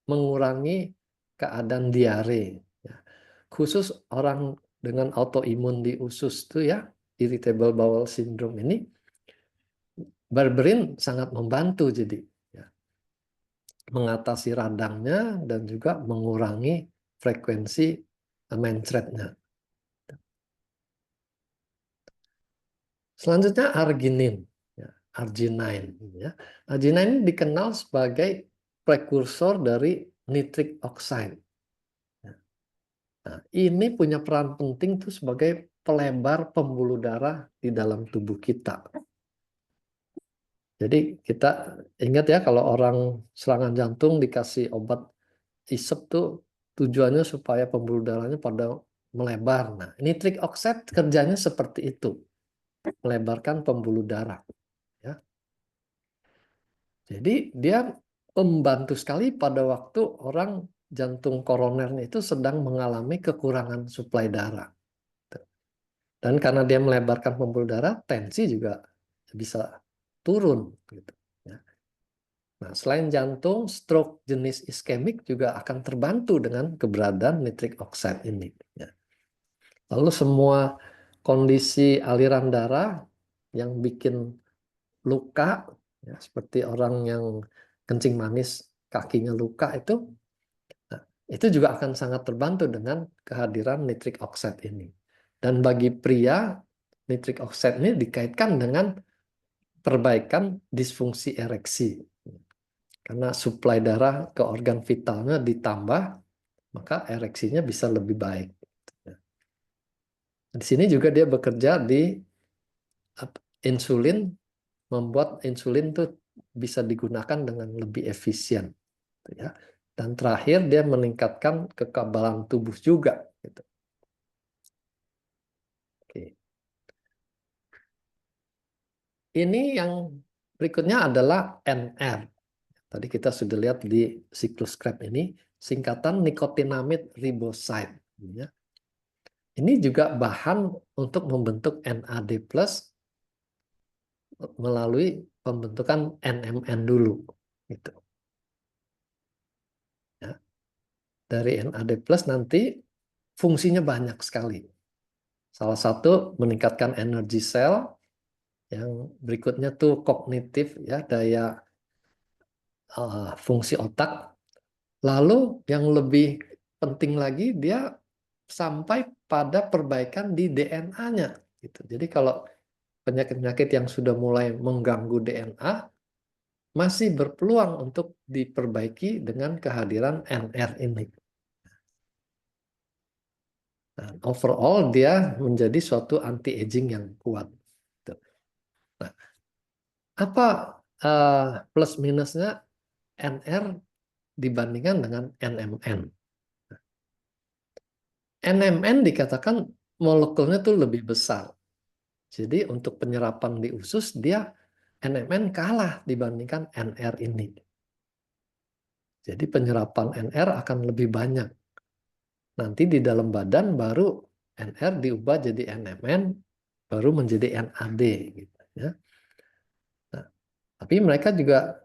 mengurangi keadaan diare. Ya. Khusus orang dengan autoimun di usus itu ya, irritable bowel syndrome ini, berberin sangat membantu jadi ya, mengatasi radangnya dan juga mengurangi frekuensi mencretnya. Selanjutnya arginin, ya, arginine. Ya. Arginine ini dikenal sebagai prekursor dari nitric oxide. Nah, ini punya peran penting tuh sebagai pelebar pembuluh darah di dalam tubuh kita. Jadi kita ingat ya kalau orang serangan jantung dikasih obat isep tuh tujuannya supaya pembuluh darahnya pada melebar. Nah, nitric oxide kerjanya seperti itu, melebarkan pembuluh darah. Ya. Jadi dia membantu sekali pada waktu orang jantung koronernya itu sedang mengalami kekurangan suplai darah. Dan karena dia melebarkan pembuluh darah, tensi juga bisa turun. Gitu. Ya. Nah, selain jantung, stroke jenis iskemik juga akan terbantu dengan keberadaan nitric oxide ini. Ya. Lalu semua kondisi aliran darah yang bikin luka, ya, seperti orang yang kencing manis, kakinya luka itu, nah, itu juga akan sangat terbantu dengan kehadiran nitric oxide ini. Dan bagi pria, nitric oxide ini dikaitkan dengan perbaikan disfungsi ereksi. Karena suplai darah ke organ vitalnya ditambah, maka ereksinya bisa lebih baik. Di sini juga dia bekerja di insulin, membuat insulin itu bisa digunakan dengan lebih efisien. Ya. Dan terakhir dia meningkatkan kekebalan tubuh juga. Gitu. Oke. Ini yang berikutnya adalah NR. Tadi kita sudah lihat di siklus Krebs ini, singkatan nikotinamid riboside. Ya. Ini juga bahan untuk membentuk NAD+ melalui pembentukan NMN dulu. Gitu. Ya. Dari NAD+ nanti fungsinya banyak sekali. Salah satu meningkatkan energi sel, yang berikutnya tuh kognitif, ya, daya fungsi otak. Lalu yang lebih penting lagi dia sampai pada perbaikan di DNA-nya. Gitu. Jadi kalau penyakit-penyakit yang sudah mulai mengganggu DNA masih berpeluang untuk diperbaiki dengan kehadiran NR ini. Nah, overall dia menjadi suatu anti-aging yang kuat. Nah, apa plus minusnya NR dibandingkan dengan NMN? NMN dikatakan molekulnya tuh lebih besar. Jadi untuk penyerapan di usus dia NMN kalah dibandingkan NR ini. Jadi penyerapan NR akan lebih banyak. Nanti di dalam badan baru NR diubah jadi NMN, baru menjadi NAD. Gitu, ya. Nah, tapi mereka juga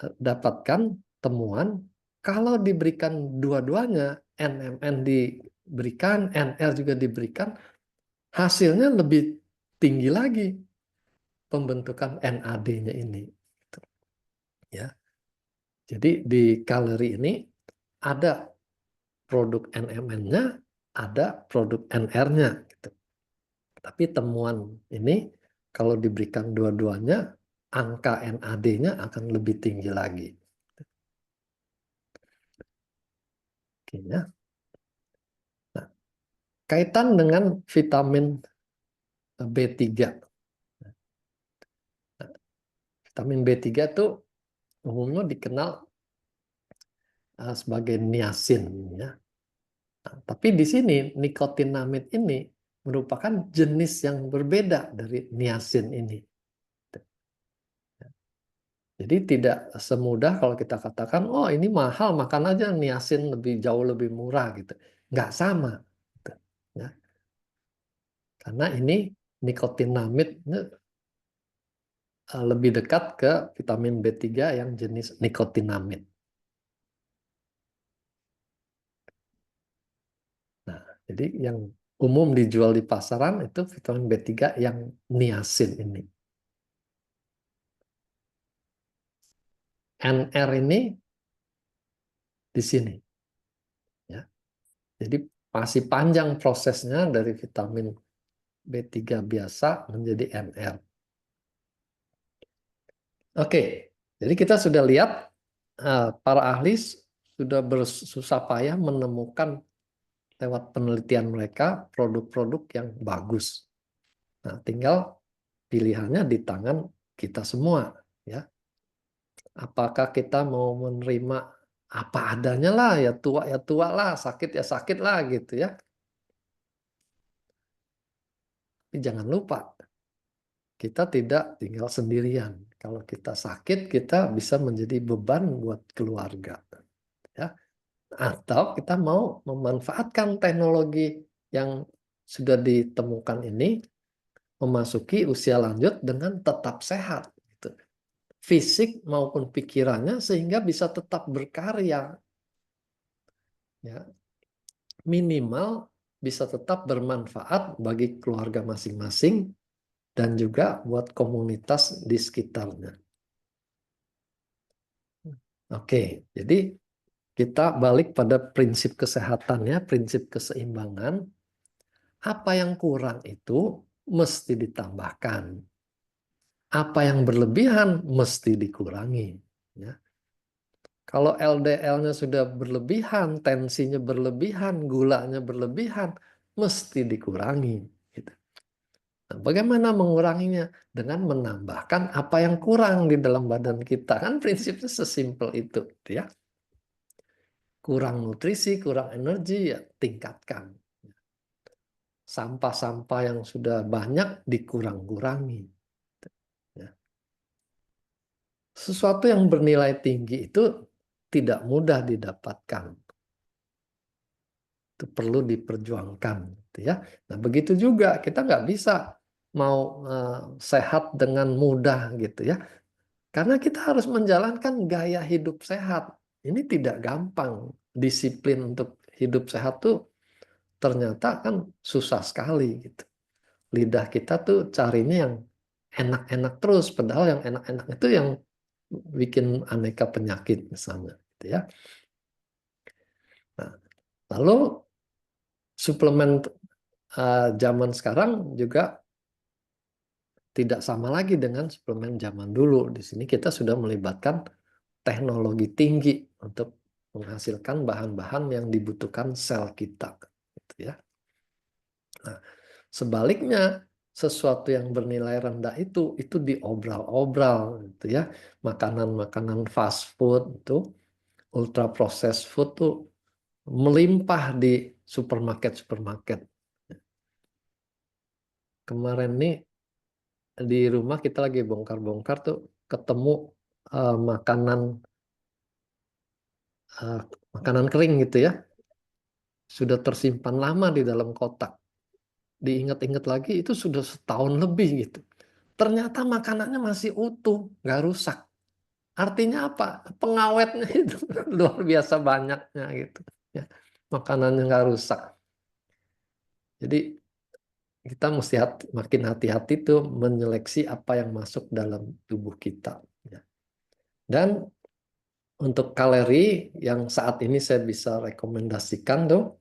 dapatkan temuan kalau diberikan dua-duanya, NMN diberikan, NR juga diberikan, hasilnya lebih tinggi lagi pembentukan NAD-nya ini. Ya. Jadi di kalori ini ada produk NMN-nya, ada produk NR-nya. Gitu. Tapi temuan ini kalau diberikan dua-duanya, angka NAD-nya akan lebih tinggi lagi. Oke, ya. Nah, kaitan dengan vitamin B3. Nah, vitamin B3 itu umumnya dikenal sebagai niacin, ya. Nah, tapi di sini nikotinamid ini merupakan jenis yang berbeda dari niacin ini. Jadi tidak semudah kalau kita katakan, oh ini mahal, makan aja niacin jauh lebih murah gitu. Nggak sama. Gitu, ya. Karena ini nikotinamid lebih dekat ke vitamin B3 yang jenis nikotinamid. Nah, jadi yang umum dijual di pasaran itu vitamin B3 yang niacin ini. NR ini di sini. Ya. Jadi masih panjang prosesnya dari vitamin B3 biasa menjadi NR. Oke, jadi kita sudah lihat para ahli sudah bersusah payah menemukan lewat penelitian mereka produk-produk yang bagus. Nah, tinggal pilihannya di tangan kita semua, ya. Apakah kita mau menerima apa adanya lah, ya tua lah, sakit ya sakit lah gitu ya. Tapi jangan lupa, kita tidak tinggal sendirian. Kalau kita sakit, kita bisa menjadi beban buat keluarga, ya. Atau kita mau memanfaatkan teknologi yang sudah ditemukan ini, memasuki usia lanjut dengan tetap sehat, gitu. Fisik maupun pikirannya, sehingga bisa tetap berkarya, ya. Minimal bisa tetap bermanfaat bagi keluarga masing-masing dan juga buat komunitas di sekitarnya. Oke, jadi kita balik pada prinsip kesehatannya, prinsip keseimbangan. Apa yang kurang itu mesti ditambahkan. Apa yang berlebihan mesti dikurangi. Ya. Kalau LDL-nya sudah berlebihan, tensinya berlebihan, gulanya berlebihan, mesti dikurangi. Gitu. Nah, bagaimana menguranginya? Dengan menambahkan apa yang kurang di dalam badan kita. Kan prinsipnya sesimpel itu. Ya. Kurang nutrisi, kurang energi, ya tingkatkan. Sampah-sampah yang sudah banyak dikurang-kurangi. Ya. Sesuatu yang bernilai tinggi itu tidak mudah didapatkan. Itu perlu diperjuangkan. Gitu ya. Nah, begitu juga kita nggak bisa mau sehat dengan mudah gitu ya. Karena kita harus menjalankan gaya hidup sehat. Ini tidak gampang. Disiplin untuk hidup sehat tuh ternyata kan susah sekali gitu. Lidah kita tuh carinya yang enak-enak terus, padahal yang enak-enak itu yang bikin aneka penyakit misalnya, gitu ya. Nah, lalu suplemen zaman sekarang juga tidak sama lagi dengan suplemen zaman dulu. Di sini kita sudah melibatkan teknologi tinggi untuk menghasilkan bahan-bahan yang dibutuhkan sel kita, gitu ya. Nah, sebaliknya, sesuatu yang bernilai rendah itu diobral-obral, gitu ya. Makanan-makanan fast food itu, ultra processed food tuh melimpah di supermarket-supermarket. Kemarin nih di rumah kita lagi bongkar-bongkar tuh ketemu makanan makanan kering gitu ya, sudah tersimpan lama di dalam kotak. Diingat-ingat lagi itu sudah setahun lebih gitu. Ternyata makanannya masih utuh, nggak rusak. Artinya apa? Pengawetnya itu luar biasa banyaknya gitu. Ya, makanannya nggak rusak. Jadi kita mesti makin hati-hati tuh menyeleksi apa yang masuk dalam tubuh kita. Ya. Dan untuk kalori yang saat ini saya bisa rekomendasikan tuh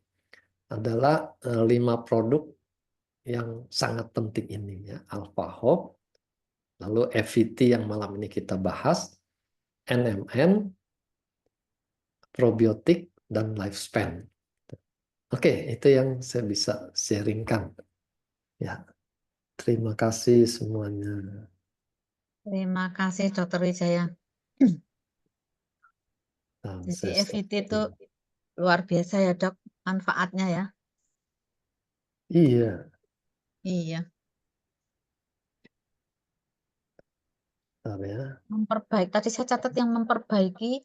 adalah 5 produk yang sangat penting ini ya, Alpha Hope, lalu FVT yang malam ini kita bahas, NMN, probiotik, dan lifespan. Oke, itu yang saya bisa sharingkan. Ya, terima kasih semuanya. Terima kasih Dokter Wijaya. Salam Jadi sejahtera. FVT itu luar biasa ya Dok, manfaatnya ya. Iya, Iya, bentar ya. memperbaiki. Tadi saya catat yang memperbaiki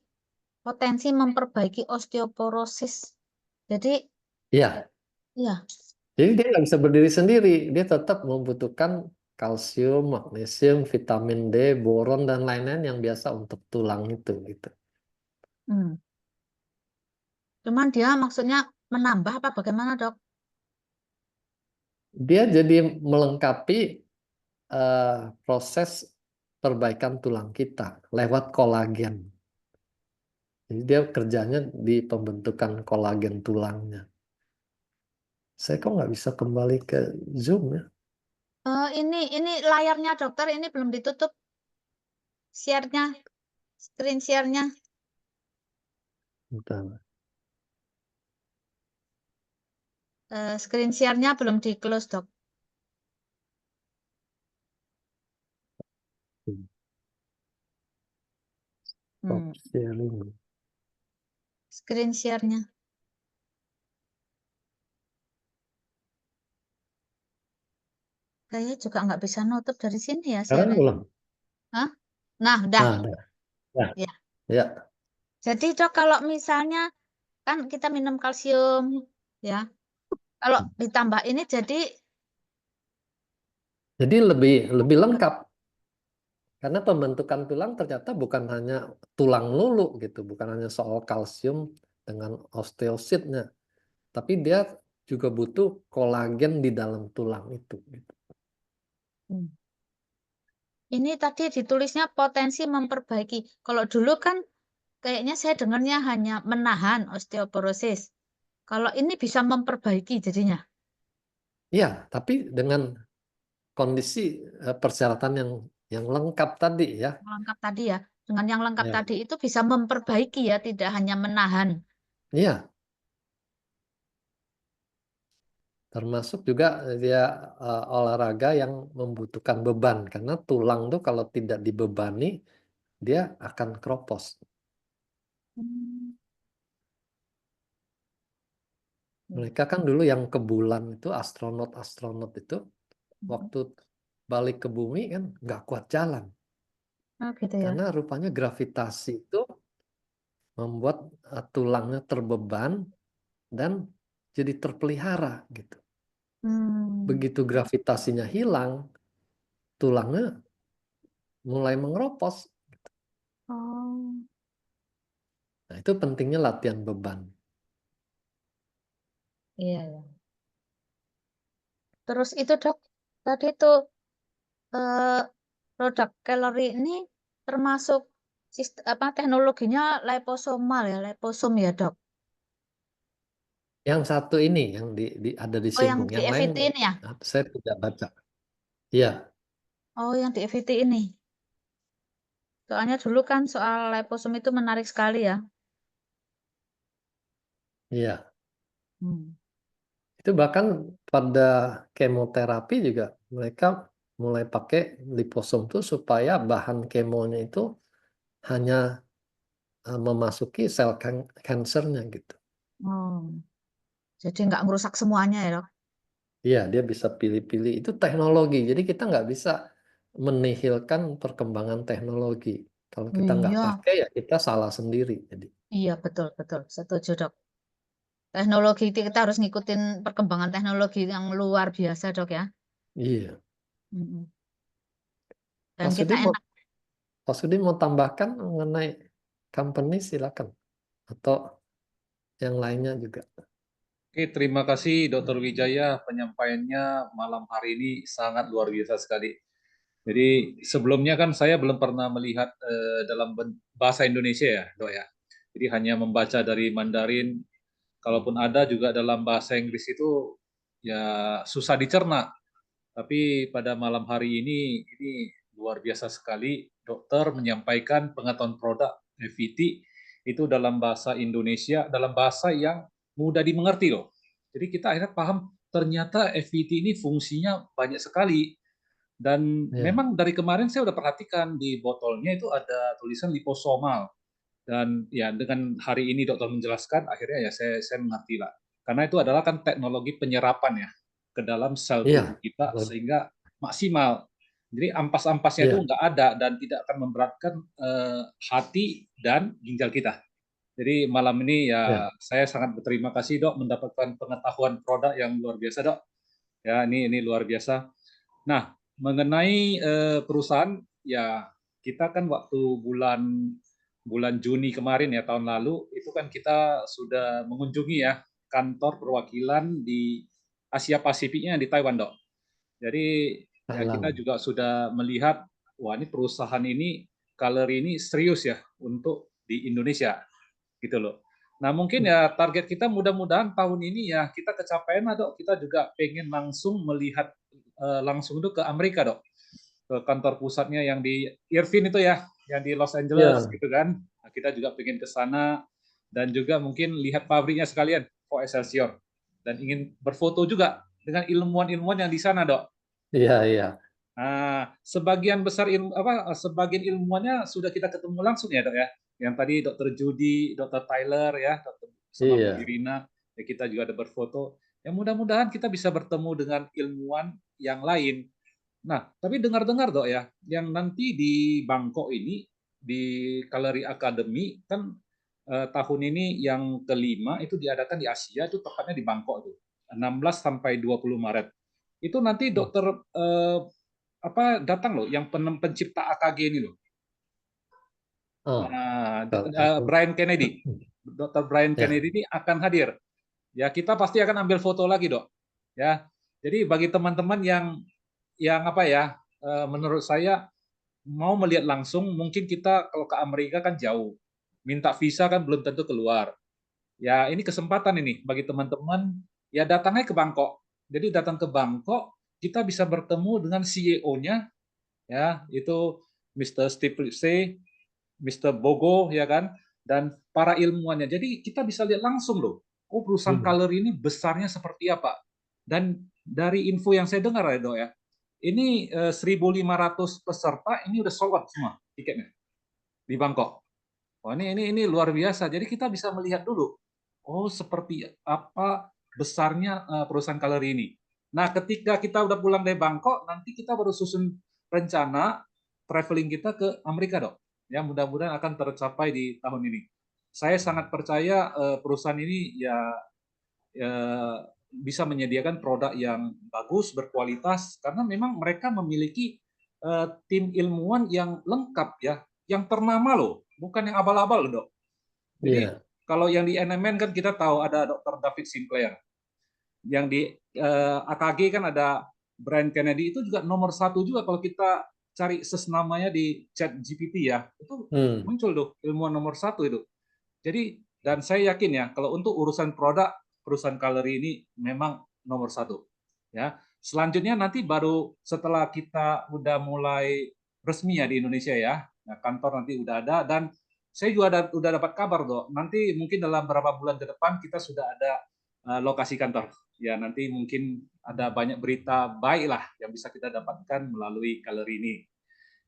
potensi memperbaiki osteoporosis. Jadi, Iya, ya, jadi dia nggak bisa berdiri sendiri. Dia tetap membutuhkan kalsium, magnesium, vitamin D, boron, dan lain-lain yang biasa untuk tulang itu. Gitu. cuman dia maksudnya menambah apa bagaimana Dok? Dia jadi melengkapi proses perbaikan tulang kita lewat kolagen. Jadi dia kerjanya di pembentukan kolagen tulangnya. Saya kok nggak bisa kembali ke Zoom ya? Ini layarnya dokter ini belum ditutup share-nya, screen share-nya. Bentar. Screen share-nya belum di close dok. Stop sharing. Screen share-nya. Saya juga nggak bisa nutup dari sini ya Sekarang share-nya. belum? Hah? Nah, dah. Ada. Ya. Ya. Ya. Jadi dok kalau misalnya kan kita minum kalsium ya. Kalau ditambah ini jadi lebih lengkap karena pembentukan tulang ternyata bukan hanya tulang lulu gitu, bukan hanya soal kalsium dengan osteositnya, tapi dia juga butuh kolagen di dalam tulang itu. Gitu. ini tadi ditulisnya potensi memperbaiki. Kalau dulu kan kayaknya saya dengarnya hanya menahan osteoporosis. Kalau ini bisa memperbaiki jadinya. Iya, tapi dengan kondisi persyaratan yang lengkap tadi ya. Lengkap tadi ya. Dengan yang lengkap Ya. tadi itu bisa memperbaiki ya, tidak hanya menahan. Iya, termasuk juga dia olahraga yang membutuhkan beban karena tulang tuh kalau tidak dibebani dia akan keropos. Mereka kan dulu yang ke bulan itu astronot itu waktu balik ke bumi kan nggak kuat jalan Oh, gitu ya. karena rupanya gravitasi itu membuat tulangnya terbeban dan jadi terpelihara gitu. Begitu gravitasinya hilang, tulangnya mulai mengeropos. Oh, Nah, itu pentingnya latihan beban. iya ya. Terus itu dok, tadi tuh eh, produk kalori ini termasuk teknologinya liposomal ya, liposom ya dok. Yang satu ini yang ada Oh yang disinggung, di yang lain EVT ini ya? saya tidak baca. Iya, Oh yang di EVT ini. Soalnya dulu kan soal liposom itu menarik sekali ya. iya. Hmm. Itu bahkan pada kemoterapi juga mereka mulai pakai liposom tuh supaya bahan kemonya itu hanya memasuki sel kansernya gitu. Oh, jadi nggak merusak semuanya ya dok? Iya, dia bisa pilih-pilih. Itu teknologi. Jadi kita nggak bisa menihilkan perkembangan teknologi. Kalau kita nggak Iya, pakai ya kita salah sendiri. Jadi iya betul betul, setuju dok. Teknologi itu kita harus ngikutin perkembangan teknologi yang luar biasa dok ya. iya. Mm-mm. Dan Pak kita Sudi mau enak. Pak Sudi mau tambahkan mengenai company silakan atau yang lainnya juga. Oke, terima kasih Dr. Wijaya, penyampaiannya malam hari ini sangat luar biasa sekali. Jadi sebelumnya kan saya belum pernah melihat dalam bahasa Indonesia ya, Dok ya. Jadi hanya membaca dari Mandarin, kalaupun ada juga dalam bahasa Inggris itu ya susah dicerna. Tapi pada malam hari ini luar biasa sekali dokter menyampaikan pengetahuan produk FET itu dalam bahasa Indonesia, dalam bahasa yang mudah dimengerti loh. Jadi kita akhirnya paham ternyata FET ini fungsinya banyak sekali. Dan Ya. memang dari kemarin saya udah perhatikan di botolnya itu ada tulisan liposomal. Dan ya dengan hari ini dokter menjelaskan, akhirnya ya saya mengerti lah. Karena itu adalah kan teknologi penyerapan ya ke dalam sel tubuh Iya, kita betul. sehingga maksimal. Jadi ampas-ampasnya itu Iya, nggak ada dan tidak akan memberatkan hati dan ginjal kita. Jadi malam ini iya. ya saya sangat berterima kasih dok mendapatkan pengetahuan produk yang luar biasa dok. Ya ini luar biasa. Nah, mengenai perusahaan, ya kita kan waktu bulan Juni kemarin ya tahun lalu itu kan kita sudah mengunjungi ya kantor perwakilan di Asia Pasifiknya di Taiwan, Dok. Jadi ya kita Thailand. juga sudah melihat wah ini perusahaan ini Kaleri ini serius ya untuk di Indonesia gitu loh. Nah, mungkin ya target kita mudah-mudahan tahun ini ya kita kecapaian lah, Dok. Kita juga pengen langsung melihat langsung itu ke Amerika, Dok. Ke kantor pusatnya yang di Irvine itu ya, yang di Los Angeles Ya, gitu kan. Nah, kita juga pengen ke sana dan juga mungkin lihat pabriknya sekalian, For Excelsior. Dan ingin berfoto juga dengan ilmuwan-ilmuwan yang di sana, Dok. iya, iya. Nah, sebagian besar sebagian ilmuwannya sudah kita ketemu langsung ya, Dok ya. Yang tadi Dokter Judy, Dokter Tyler ya, Dokter sama Bu Iya. Irina, ya kita juga ada berfoto. Ya mudah-mudahan kita bisa bertemu dengan ilmuwan yang lain. Nah, tapi dengar-dengar Dok ya, yang nanti di Bangkok ini di Kaleri Academy kan tahun ini yang kelima itu diadakan di Asia itu tepatnya di Bangkok tuh. 16 sampai 20 Maret. Itu nanti dokter datang loh yang pencipta AKG ini loh. Oh, Nah, kalau aku. Brian Kennedy. Dr. Brian Ya, Kennedy ini akan hadir. Ya, kita pasti akan ambil foto lagi, Dok. Ya. Jadi bagi teman-teman yang apa ya, menurut saya mau melihat langsung, mungkin kita kalau ke Amerika kan jauh. Minta visa kan belum tentu keluar. Ya, ini kesempatan ini bagi teman-teman ya datangnya ke Bangkok. Jadi datang ke Bangkok, kita bisa bertemu dengan CEO-nya ya, itu Mr. Steve Lipsey, Mr. Bogo ya kan, dan para ilmuwannya. Jadi kita bisa lihat langsung loh, oh perusahaan hmm. Kaleri ini besarnya seperti apa. Dan dari info yang saya dengar ya Dok ya, ini 1.500 peserta ini udah sold out semua tiketnya di Bangkok. Wah ini luar biasa. Jadi kita bisa melihat dulu, oh seperti apa besarnya perusahaan Kaleri ini. Nah ketika kita udah pulang dari Bangkok, nanti kita baru susun rencana traveling kita ke Amerika Dok. Ya mudah-mudahan akan tercapai di tahun ini. Saya sangat percaya perusahaan ini ya bisa menyediakan produk yang bagus, berkualitas, karena memang mereka memiliki tim ilmuwan yang lengkap ya, yang ternama loh, bukan yang abal-abal loh dok. Jadi Iya, kalau yang di NMN kan kita tahu ada Dr. David Sinclair, yang di AKG kan ada Brian Kennedy, itu juga nomor satu juga kalau kita cari namanya di chat GPT ya, itu muncul tuh ilmuwan nomor satu itu. Jadi dan saya yakin ya kalau untuk urusan produk perusahaan Kaleri ini memang nomor satu. Ya, selanjutnya nanti baru setelah kita udah mulai resmi ya di Indonesia ya, nah, kantor nanti udah ada dan saya juga udah dapat kabar dok. Nanti mungkin dalam beberapa bulan ke depan kita sudah ada lokasi kantor. Ya nanti mungkin ada banyak berita baik lah yang bisa kita dapatkan melalui Kaleri ini.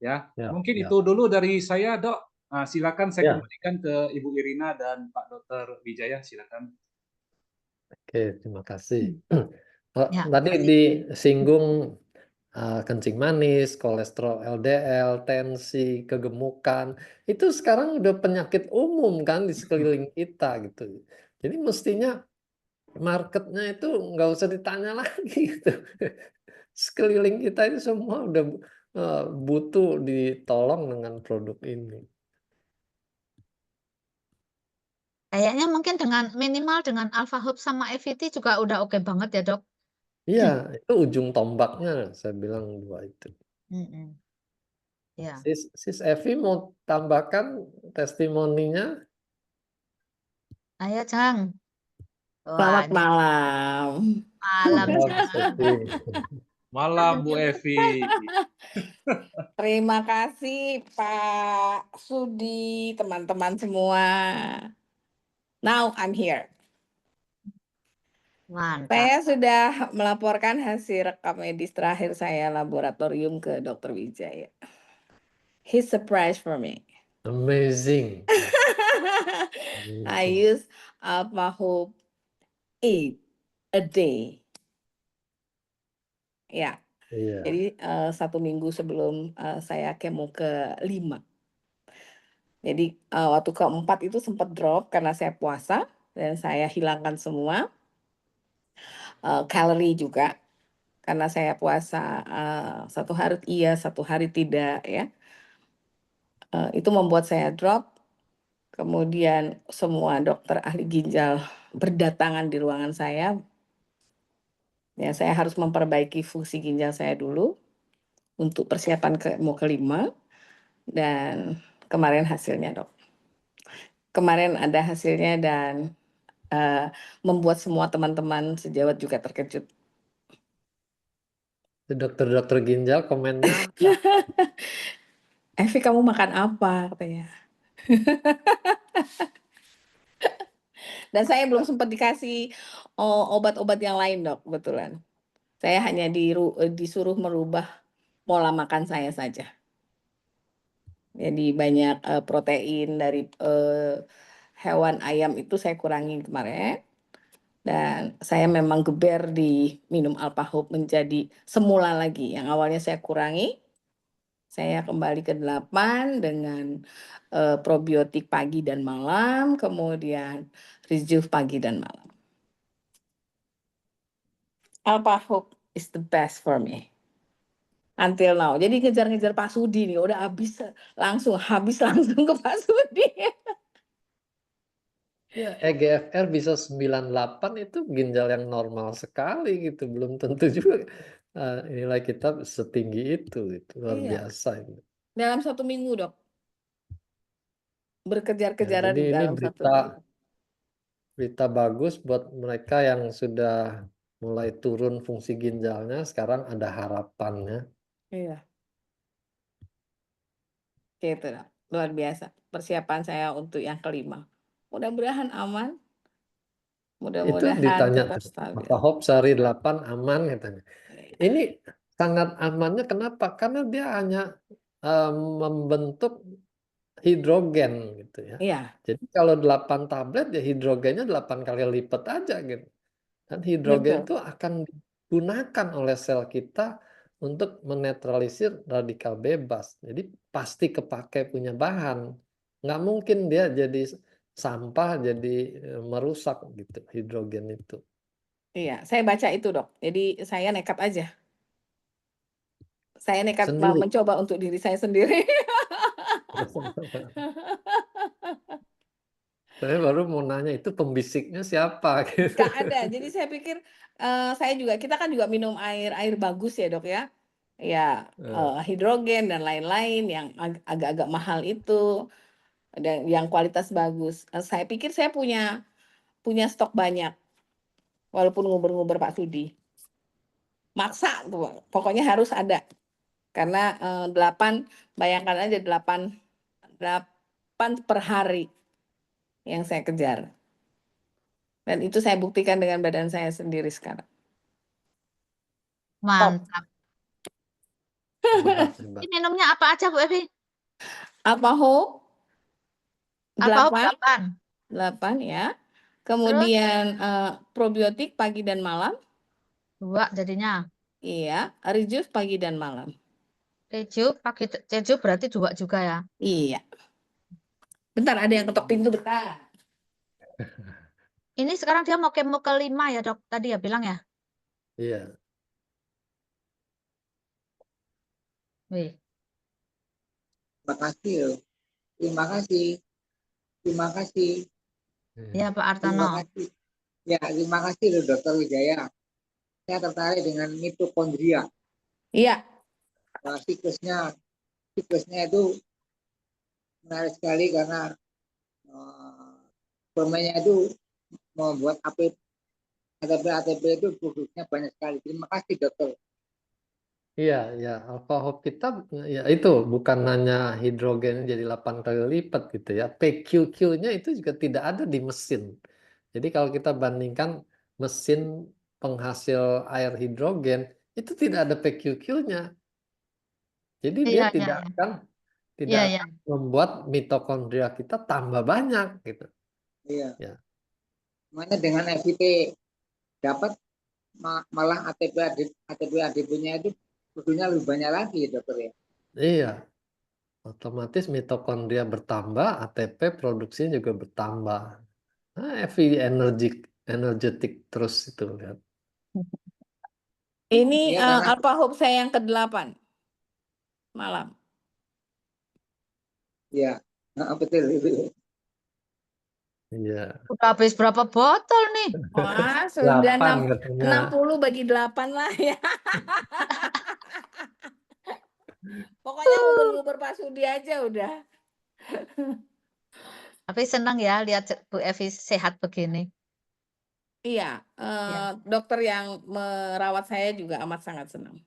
Ya, ya, mungkin ya. itu dulu dari saya, Dok. Nah, silakan saya Ya, kembalikan ke Ibu Irina dan Pak Dr. Wijaya, silakan. oke, terima kasih. Ya, Tadi makasih. disinggung kencing manis, kolesterol LDL, tensi, kegemukan. Itu sekarang udah penyakit umum kan di sekeliling kita gitu. Jadi mestinya marketnya itu nggak usah ditanya lagi gitu. Sekeliling kita ini semua udah butuh ditolong dengan produk ini. Kayaknya mungkin dengan minimal dengan Alpha Hub sama EVT juga udah oke banget ya dok. Iya, itu ujung tombaknya saya bilang dua itu. Mm-mm. Ya, Sis Evi mau tambahkan testimoninya? ayo Cang. Wah, Selamat ini malam. malam Malam, juga. Sofi. Malam Bu Evi. Terima kasih Pak Sudi, teman-teman semua. Now I'm here. Mantap. Saya sudah melaporkan hasil rekam medis terakhir saya laboratorium ke Dr. Wijaya. He surprised for me. Amazing. I use Alpha-Hope 8 a day. Ya, Iya. jadi 1 minggu sebelum saya kemo ke-5. Jadi waktu ke-4 itu sempat drop karena saya puasa dan saya hilangkan semua kalori juga karena saya puasa 1 hari iya 1 hari tidak ya. Itu membuat saya drop. Kemudian semua dokter ahli ginjal berdatangan di ruangan saya. Ya, saya harus memperbaiki fungsi ginjal saya dulu untuk persiapan kemo ke-5 dan kemarin hasilnya, Dok. Kemarin ada hasilnya dan membuat semua teman-teman sejawat juga terkejut. Dokter-dokter ginjal komennya Evi, kamu makan apa? Katanya. Dan saya belum sempat dikasih obat-obat yang lain, Dok, kebetulan. Saya hanya disuruh merubah pola makan saya saja. Jadi banyak protein dari hewan ayam itu saya kurangi kemarin. Dan saya memang geber di minum Alpha-Hope menjadi semula lagi. Yang awalnya saya kurangi, saya kembali ke 8 dengan probiotik pagi dan malam, kemudian rejuve pagi dan malam. Alpha-Hope is the best for me. Until now. Jadi ngejar-ngejar Pak Sudi nih, udah habis langsung ke Pak Sudi. ya EGFR bisa 98 itu ginjal yang normal sekali gitu. Belum tentu juga nilai kita setinggi itu luar Iya. biasa itu. Dalam 1 minggu, Dok. Ya, Berkejar-kejaran jadi ini dalam 1 minggu. berita bagus buat mereka yang sudah mulai turun fungsi ginjalnya, sekarang ada harapannya. Iya. Gitu, Dok. Luar biasa. Persiapan saya untuk yang ke-5. Mudah-mudahan aman. Itu Mudah-mudahan ditanya tetap tuh, stabil. Alpha-Hope sehari 8 aman katanya. Ini sangat amannya kenapa? Karena dia hanya membentuk hidrogen gitu ya. Iya, Jadi kalau 8 tablet ya hidrogennya 8 kali lipat aja gitu. Dan hidrogen betul. itu akan digunakan oleh sel kita untuk menetralisir radikal bebas. Jadi pasti kepake punya bahan. Nggak mungkin dia jadi sampah, jadi merusak gitu hidrogen itu. Iya, saya baca itu, Dok. Jadi saya nekat aja. Saya nekat Sendiri. mencoba untuk diri saya sendiri. Saya baru mau nanya itu pembisiknya siapa gitu. Gak ada. Jadi saya pikir kita kan juga minum air bagus ya, Dok ya. Ya, hidrogen dan lain-lain yang agak-agak mahal itu dan yang kualitas bagus. Saya pikir saya punya stok banyak. Walaupun nguber-nguber Pak Sudi. Maksa tuh, pokoknya harus ada. Karena 8, bayangkan aja 8 per hari yang saya kejar. Dan itu saya buktikan dengan badan saya sendiri sekarang. Mantap. Hebat, hebat. Ini minumnya apa aja Bu Evi? Alpha-Hope Alpha-Hope 8. 8 ya. Kemudian probiotik pagi dan malam. 2 jadinya. Iya, rejuve pagi dan malam. Rejuve berarti 2 juga ya. Iya. Bentar, ada yang ketok pintu, bentar. Ini sekarang dia mau kemo ke-5 ya, Dok. Tadi ya bilang ya. Iya. Wih. Terima kasih loh. Terima kasih. Terima kasih. Ya Pak Terima Artono. kasih. Ya, terima kasih loh Dokter Wijaya. Saya tertarik dengan mitokondria. Iya. Nah, siklusnya itu menarik sekali karena permennya itu membuat ATP itu produknya banyak sekali. Terima kasih dokter. Iya, ya, alpha hop kita ya itu bukan hanya hidrogen jadi 8 kali lipat gitu ya. PQQ-nya itu juga tidak ada di mesin. Jadi kalau kita bandingkan mesin penghasil air hidrogen itu tidak ada PQQ-nya. Jadi dia Iya, iya, tidak iya. akan Iya, iya. membuat mitokondria kita tambah banyak gitu. Iya. Ya. Mana dengan FIT dapat malah ATP ADP-nya itu produknya lebih banyak lagi dokter ya. Iya, otomatis mitokondria bertambah, ATP produksinya juga bertambah. Nah, FI energetik terus itu lihat. Ini Iya karena Alpha Hope saya yang ke-8 malam. ya betul itu. Iya. Udah habis berapa botol nih? Wah, sudah 8 katanya. 60 bagi 8 lah ya. Pokoknya nguber-nguber Pak Sudi aja udah. Tapi senang ya lihat Bu Evi sehat begini. Iya, Ya. dokter yang merawat saya juga amat sangat senang.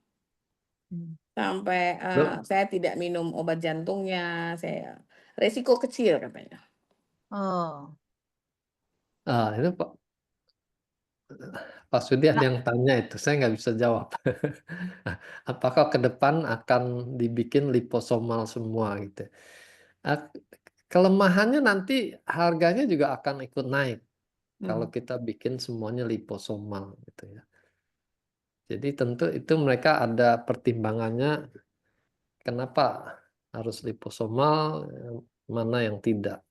Hmm. Sampai Loh. saya tidak minum obat jantungnya, saya resiko kecil katanya. Oh, Itu Pak Sudi ada yang tanya itu, saya nggak bisa jawab. Apakah ke depan akan dibikin liposomal semua gitu? Ah, Kelemahannya nanti harganya juga akan ikut naik kalau kita bikin semuanya liposomal gitu ya. Jadi tentu itu mereka ada pertimbangannya kenapa harus liposomal, mana yang tidak.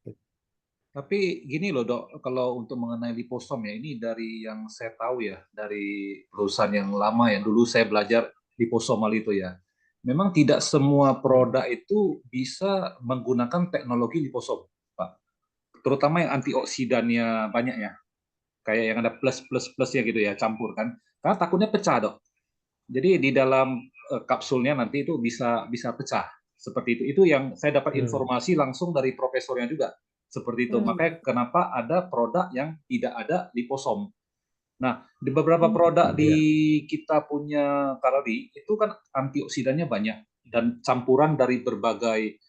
Tapi gini loh dok, kalau untuk mengenai liposom ya, ini dari yang saya tahu ya, dari perusahaan yang lama ya, dulu saya belajar liposomal itu ya. Memang tidak semua produk itu bisa menggunakan teknologi liposom, Pak. Terutama yang antioksidannya banyak ya, kayak yang ada plus-plus-plusnya gitu ya, campur kan. Karena takutnya pecah dok. Jadi di dalam kapsulnya nanti itu bisa pecah seperti itu. Itu yang saya dapat informasi langsung dari profesornya juga seperti itu. Makanya kenapa ada produk yang tidak ada liposom. Nah, di beberapa produk di kita punya kalori itu kan antioksidannya banyak dan campuran dari berbagai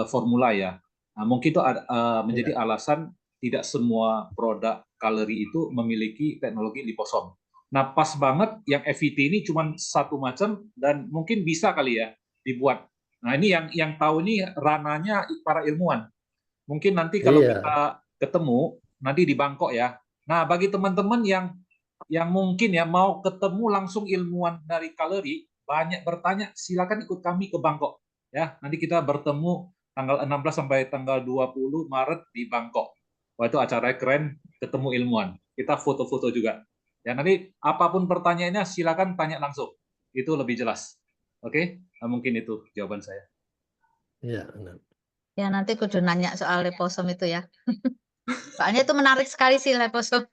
formula ya. Nah, mungkin itu menjadi alasan tidak semua produk kalori itu memiliki teknologi liposom. Nah, pas banget yang FVT ini cuma satu macam dan mungkin bisa kali ya dibuat. Nah, ini yang tahu ini rananya para ilmuwan. Mungkin nanti kalau kita ketemu nanti di Bangkok ya. Nah, bagi teman-teman yang mungkin ya mau ketemu langsung ilmuwan dari kalori, banyak bertanya, silakan ikut kami ke Bangkok. Ya, nanti kita bertemu tanggal 16 sampai tanggal 20 Maret di Bangkok. Wah, itu acaranya keren, ketemu ilmuwan. Kita foto-foto juga. Ya, nanti apapun pertanyaannya silakan tanya langsung. Itu lebih jelas. Oke? Nah, mungkin itu jawaban saya. Iya, benar. ya nanti kudu nanya soal liposom itu ya. Soalnya itu menarik sekali sih liposom.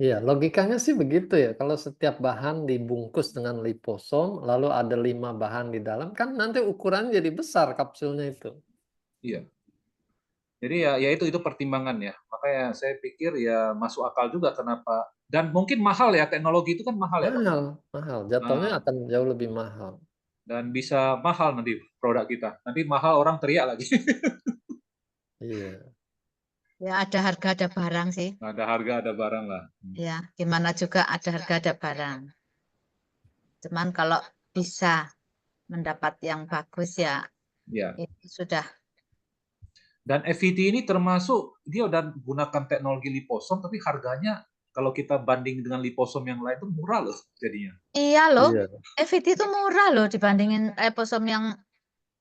Iya, logikanya sih begitu ya. Kalau setiap bahan dibungkus dengan liposom, lalu ada 5 bahan di dalam, kan nanti ukurannya jadi besar kapsulnya itu. Iya. Jadi ya itu pertimbangan ya. Makanya saya pikir ya masuk akal juga kenapa. Dan mungkin mahal ya, teknologi itu kan mahal ya, Dok. Mahal. Jatuhnya Nah, akan jauh lebih mahal. dan bisa mahal nanti produk kita. Nanti mahal orang teriak lagi. Iya. Ya ada harga ada barang sih. Ada harga, ada barang lah. Ya gimana juga ada harga ada barang. Cuman kalau bisa mendapat yang bagus ya Ya. itu sudah. Dan FVT ini termasuk dia udah gunakan teknologi liposom, tapi harganya kalau kita banding dengan liposom yang lain itu murah loh jadinya. Iya loh, Iya. FVT itu murah loh dibandingin liposom yang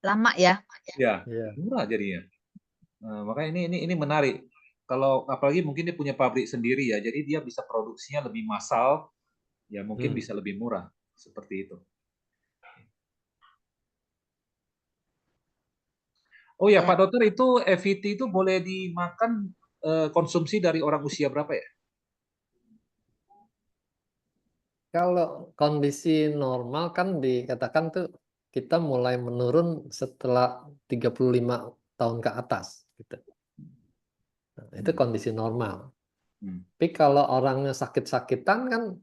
lama ya. Ya, Iya. murah jadinya. Nah, makanya ini menarik. Kalau apalagi mungkin dia punya pabrik sendiri ya, jadi dia bisa produksinya lebih massal, ya mungkin bisa lebih murah seperti itu. Oh ya, Ya. Pak Dokter, itu FVT itu boleh dimakan konsumsi dari orang usia berapa ya? Kalau kondisi normal kan dikatakan tuh kita mulai menurun setelah 35 tahun ke atas gitu. Nah, itu kondisi normal. Hmm. Tapi kalau orangnya sakit-sakitan kan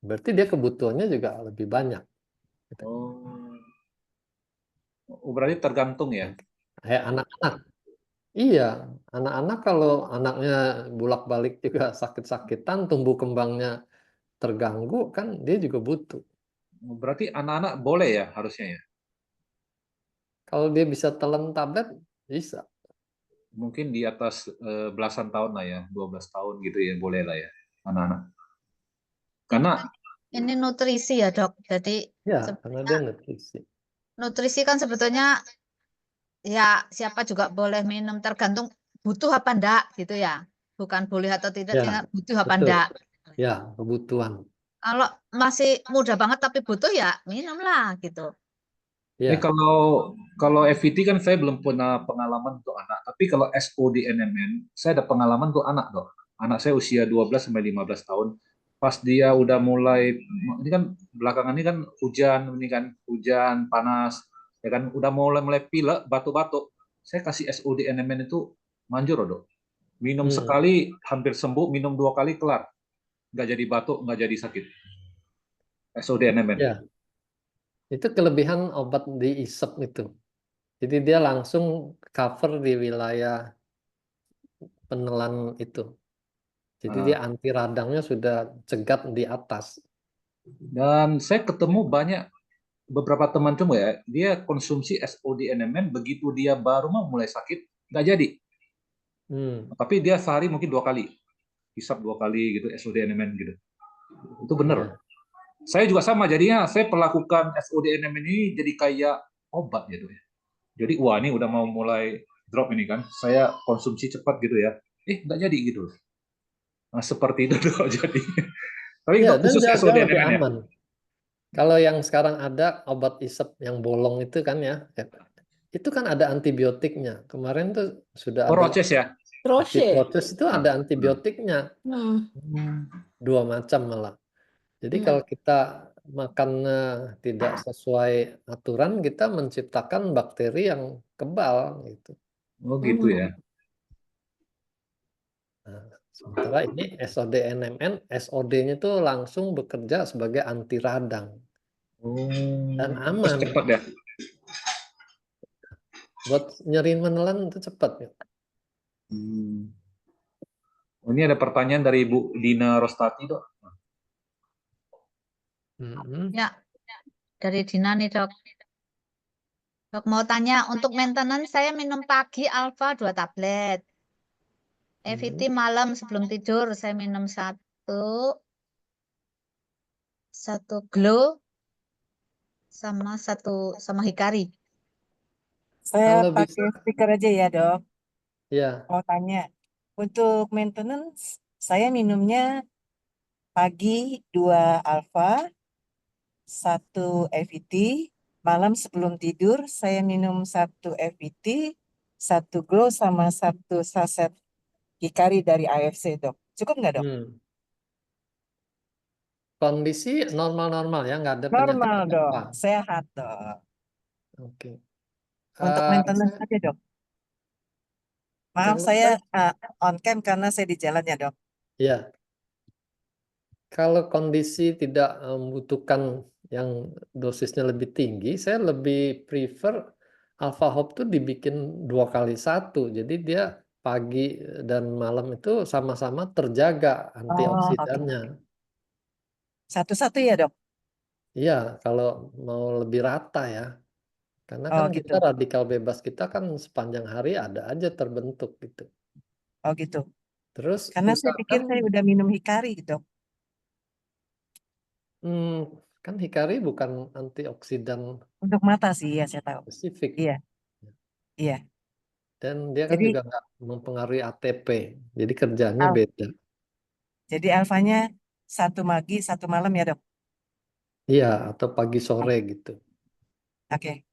berarti dia kebutuhannya juga lebih banyak. Oh, berarti tergantung ya. Kayak anak-anak. Iya, anak-anak kalau anaknya bolak-balik juga sakit-sakitan, tumbuh kembangnya terganggu kan dia juga butuh. Berarti anak-anak boleh ya harusnya ya. Kalau dia bisa telan tablet, bisa. Mungkin di atas belasan tahun lah ya, 12 tahun gitu ya, boleh lah ya anak-anak. Karena Ini nutrisi ya, Dok. Jadi Ya, karena sebenarnya dia nutrisi. nutrisi kan sebetulnya ya siapa juga boleh minum, tergantung butuh apa enggak gitu ya. Bukan boleh atau tidak, Ya, tinggal butuh apa betul. enggak. Ya, kebutuhan. Kalau masih muda banget tapi butuh ya minumlah gitu. Ya, kalau FVT kan saya belum pernah pengalaman untuk anak, tapi kalau SODNMN saya ada pengalaman untuk anak dok. Anak saya usia 12 sampai 15 tahun. Pas dia udah mulai, ini kan belakangan ini kan hujan panas, ya kan udah mulai pilek, batuk-batuk. Saya kasih SODNMN itu manjur dok. Minum sekali hampir sembuh, minum 2 kali kelar. Nggak jadi batuk, nggak jadi sakit. SODNMN. ya. Itu kelebihan obat diisep itu. Jadi dia langsung cover di wilayah penelan itu. Jadi dia anti radangnya sudah cegat di atas. Dan saya ketemu beberapa teman cuma ya, dia konsumsi SODNMN begitu dia baru mau mulai sakit, nggak jadi. Tapi dia sehari mungkin 2 kali, hisap 2 kali gitu SODNMN gitu. Itu benar. Ya. Saya juga sama, jadinya saya perlakukan SODNMN ini jadi kayak obat gitu ya. Jadi wah ini udah mau mulai drop ini kan, saya konsumsi cepat gitu ya. Nggak jadi gitu. Nah, seperti itu dok jadi. Tapi Ya, itu dan khusus jauh lebih SODNMN ya. aman. Kalau yang sekarang ada obat isep yang bolong itu kan ya, itu kan ada antibiotiknya. Kemarin tuh sudah ada Proses ya. proses itu ada antibiotiknya, Hmm. 2 macam malah. Jadi kalau kita makan tidak sesuai aturan, kita menciptakan bakteri yang kebal gitu. Oh gitu ya. Nah, sementara ini SODNMN, SOD-nya itu langsung bekerja sebagai anti radang dan Terus aman. cepat ya. Buat nyeri menelan itu cepat ya. Oh, ini ada pertanyaan dari Ibu Dina Rostati, dok. Ya, dari Dina nih, Dok. Dok mau tanya, untuk maintenance saya minum pagi Alpha 2 tablet. EVT malam sebelum tidur saya minum satu glow sama Hikari. Saya Kalau pakai bisa, stiker aja ya dok. ya. Mau tanya, untuk maintenance saya minumnya pagi 2 alpha, 1 EVT, malam sebelum tidur saya minum 1 EVT, 1 glow sama 1 saset Hikari dari AFC dok. Cukup nggak dok? Kondisi normal-normal ya, nggak ada penyakit Normal dok, apa. sehat dok. Oke. Untuk maintenance aja dok. Maaf saya on cam karena saya di jalan ya dok. Ya, kalau kondisi tidak membutuhkan yang dosisnya lebih tinggi, saya lebih prefer Alpha Hop tuh dibikin 2 kali 1. Jadi dia pagi dan malam itu sama-sama terjaga Oh oke. antioksidannya. Satu-satu ya dok? Iya, kalau mau lebih rata ya. Karena Oh kan gitu. kita radikal bebas kita kan sepanjang hari ada aja terbentuk gitu. Oh gitu. Terus Karena saya pikir usahakan, saya udah minum Hikari gitu. kan Hikari bukan antioksidan Untuk mata sih, ya saya tahu. spesifik. Iya, iya. Dan dia kan Jadi juga nggak mempengaruhi ATP. Jadi kerjanya beda. jadi alfanya 1 pagi, 1 malam ya dok? Iya, atau pagi sore gitu. Oke,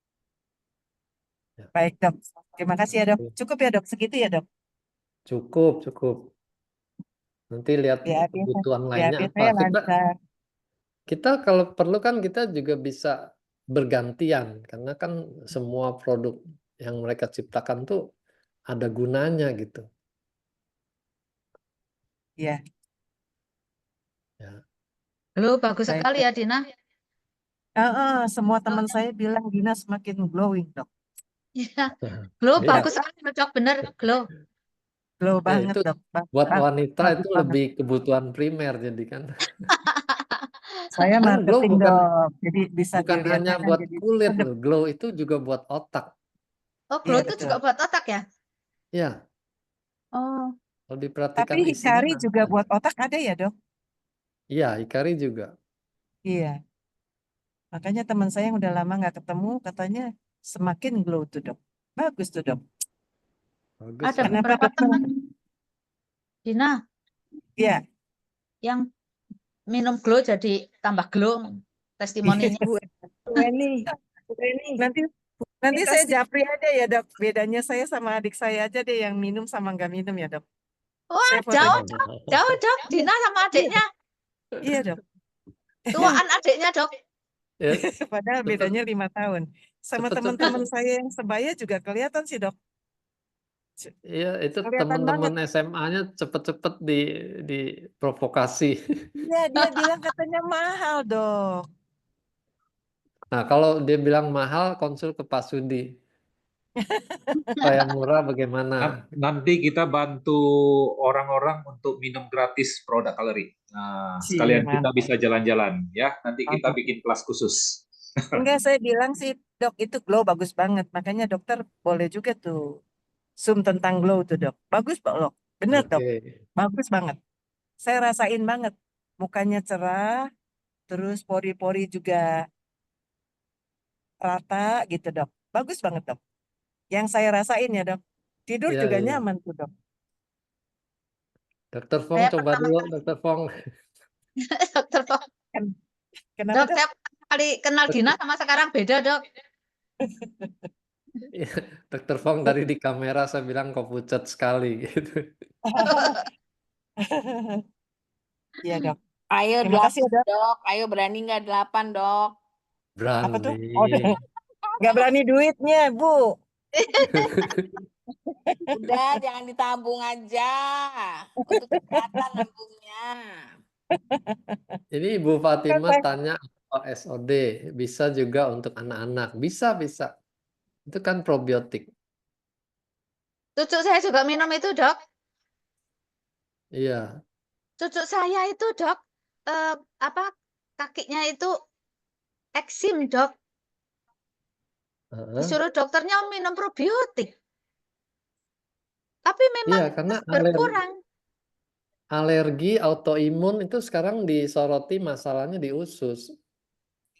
Ya. baik dok. Terima kasih ya dok. Cukup ya dok, segitu ya dok? Cukup, cukup. Nanti lihat kebutuhan lainnya BAP apa. saya lancar. Kita kalau perlu kan kita juga bisa bergantian. Karena kan semua produk yang mereka ciptakan tuh ada gunanya gitu. Ya, Ya. Glow bagus saya sekali ya, Dina. semua teman saya bilang Dina semakin glowing, Dok. Iya. Glow Iya. bagus sekali, Dok. Bener, glow. Glow Ya, banget, itu Dok. buat wanita Bagus itu banget. lebih kebutuhan primer jadi kan. Saya Kan glow marketing, bukan Dok. Jadi bisa bukan hanya dilihatnya kan buat jadi kulit sedap. loh, glow itu juga buat otak. Oh, glow Iya, itu betul. juga buat otak ya? Ya, Oh, kalau Tapi diperhatikan isinya Hikari juga ada. buat otak ada ya, Dok? Iya, Hikari juga. Iya. Makanya teman saya yang udah lama nggak ketemu katanya semakin glow tuh, Dok. Bagus tuh, Dok. Bagus ada ya. Kenapa, beberapa Dokter? teman, Dina, Iya. yang minum glow jadi tambah glow testimoninya. Bu Eni, Bu Eni, Nanti ini saya kasih japri aja ya, Dok. Bedanya saya sama adik saya aja deh yang minum sama nggak minum ya, Dok. Wah, Saya foto. jauh, jauh, Dok. Dina sama adiknya. Iya, Dok. Tuaan adiknya, Dok. Ya, Padahal cepet, bedanya 5 tahun. Sama cepet-cepet. teman-teman saya yang sebaya juga kelihatan sih, Dok. Iya, itu Kelihatan teman-teman banget. SMA-nya cepet-cepet diprovokasi. Iya, dia bilang katanya mahal, Dok. Nah, kalau dia bilang mahal, konsul ke Pak Sudi. Kalau yang murah bagaimana? Nanti kita bantu orang-orang untuk minum gratis produk Kaleri. Nah, Sih, sekalian kita mantap. bisa jalan-jalan ya. Nanti kita Oke. bikin kelas khusus. Enggak, saya bilang sih, Dok, itu glow bagus banget. Makanya dokter boleh juga tuh Zoom tentang glow tuh, Dok. Bagus, Dok. Bener, Dok. Oke. Bagus banget. Saya rasain banget. Mukanya cerah, terus pori-pori juga rata gitu, Dok. Bagus banget, Dok. Yang saya rasain ya, Dok. Tidur Iya, juga iya. nyaman tuh, Dok. Dokter Fong Saya coba pertama dulu, kali, Dokter Fong. Dokter Fong. Ken- Kenapa, Dok, Dok? saya pertama kali kenal Dina sama sekarang beda, Dok. Iya, Dokter Fong tadi di kamera saya bilang kok pucat sekali gitu. Iya, Dok. Ayo Terima kasih ya, 8 Dok. dok, ayo berani nggak 8 dok? Apa tuh? Berani. Oh, nggak berani duitnya, Bu. Udah jangan ditabung aja, untuk kesehatan nabungnya. Ini Ibu Kan Fatimah saya- tanya apa SOD, bisa juga untuk anak-anak. Bisa, bisa. Itu kan probiotik. Cucu saya juga minum itu, Dok. Iya. Cucu saya itu, Dok, apa kakinya itu eksim, Dok. Heeh. Disuruh dokternya minum probiotik. Tapi memang Iya, karena terus berkurang. alergi autoimun itu sekarang disoroti masalahnya di usus.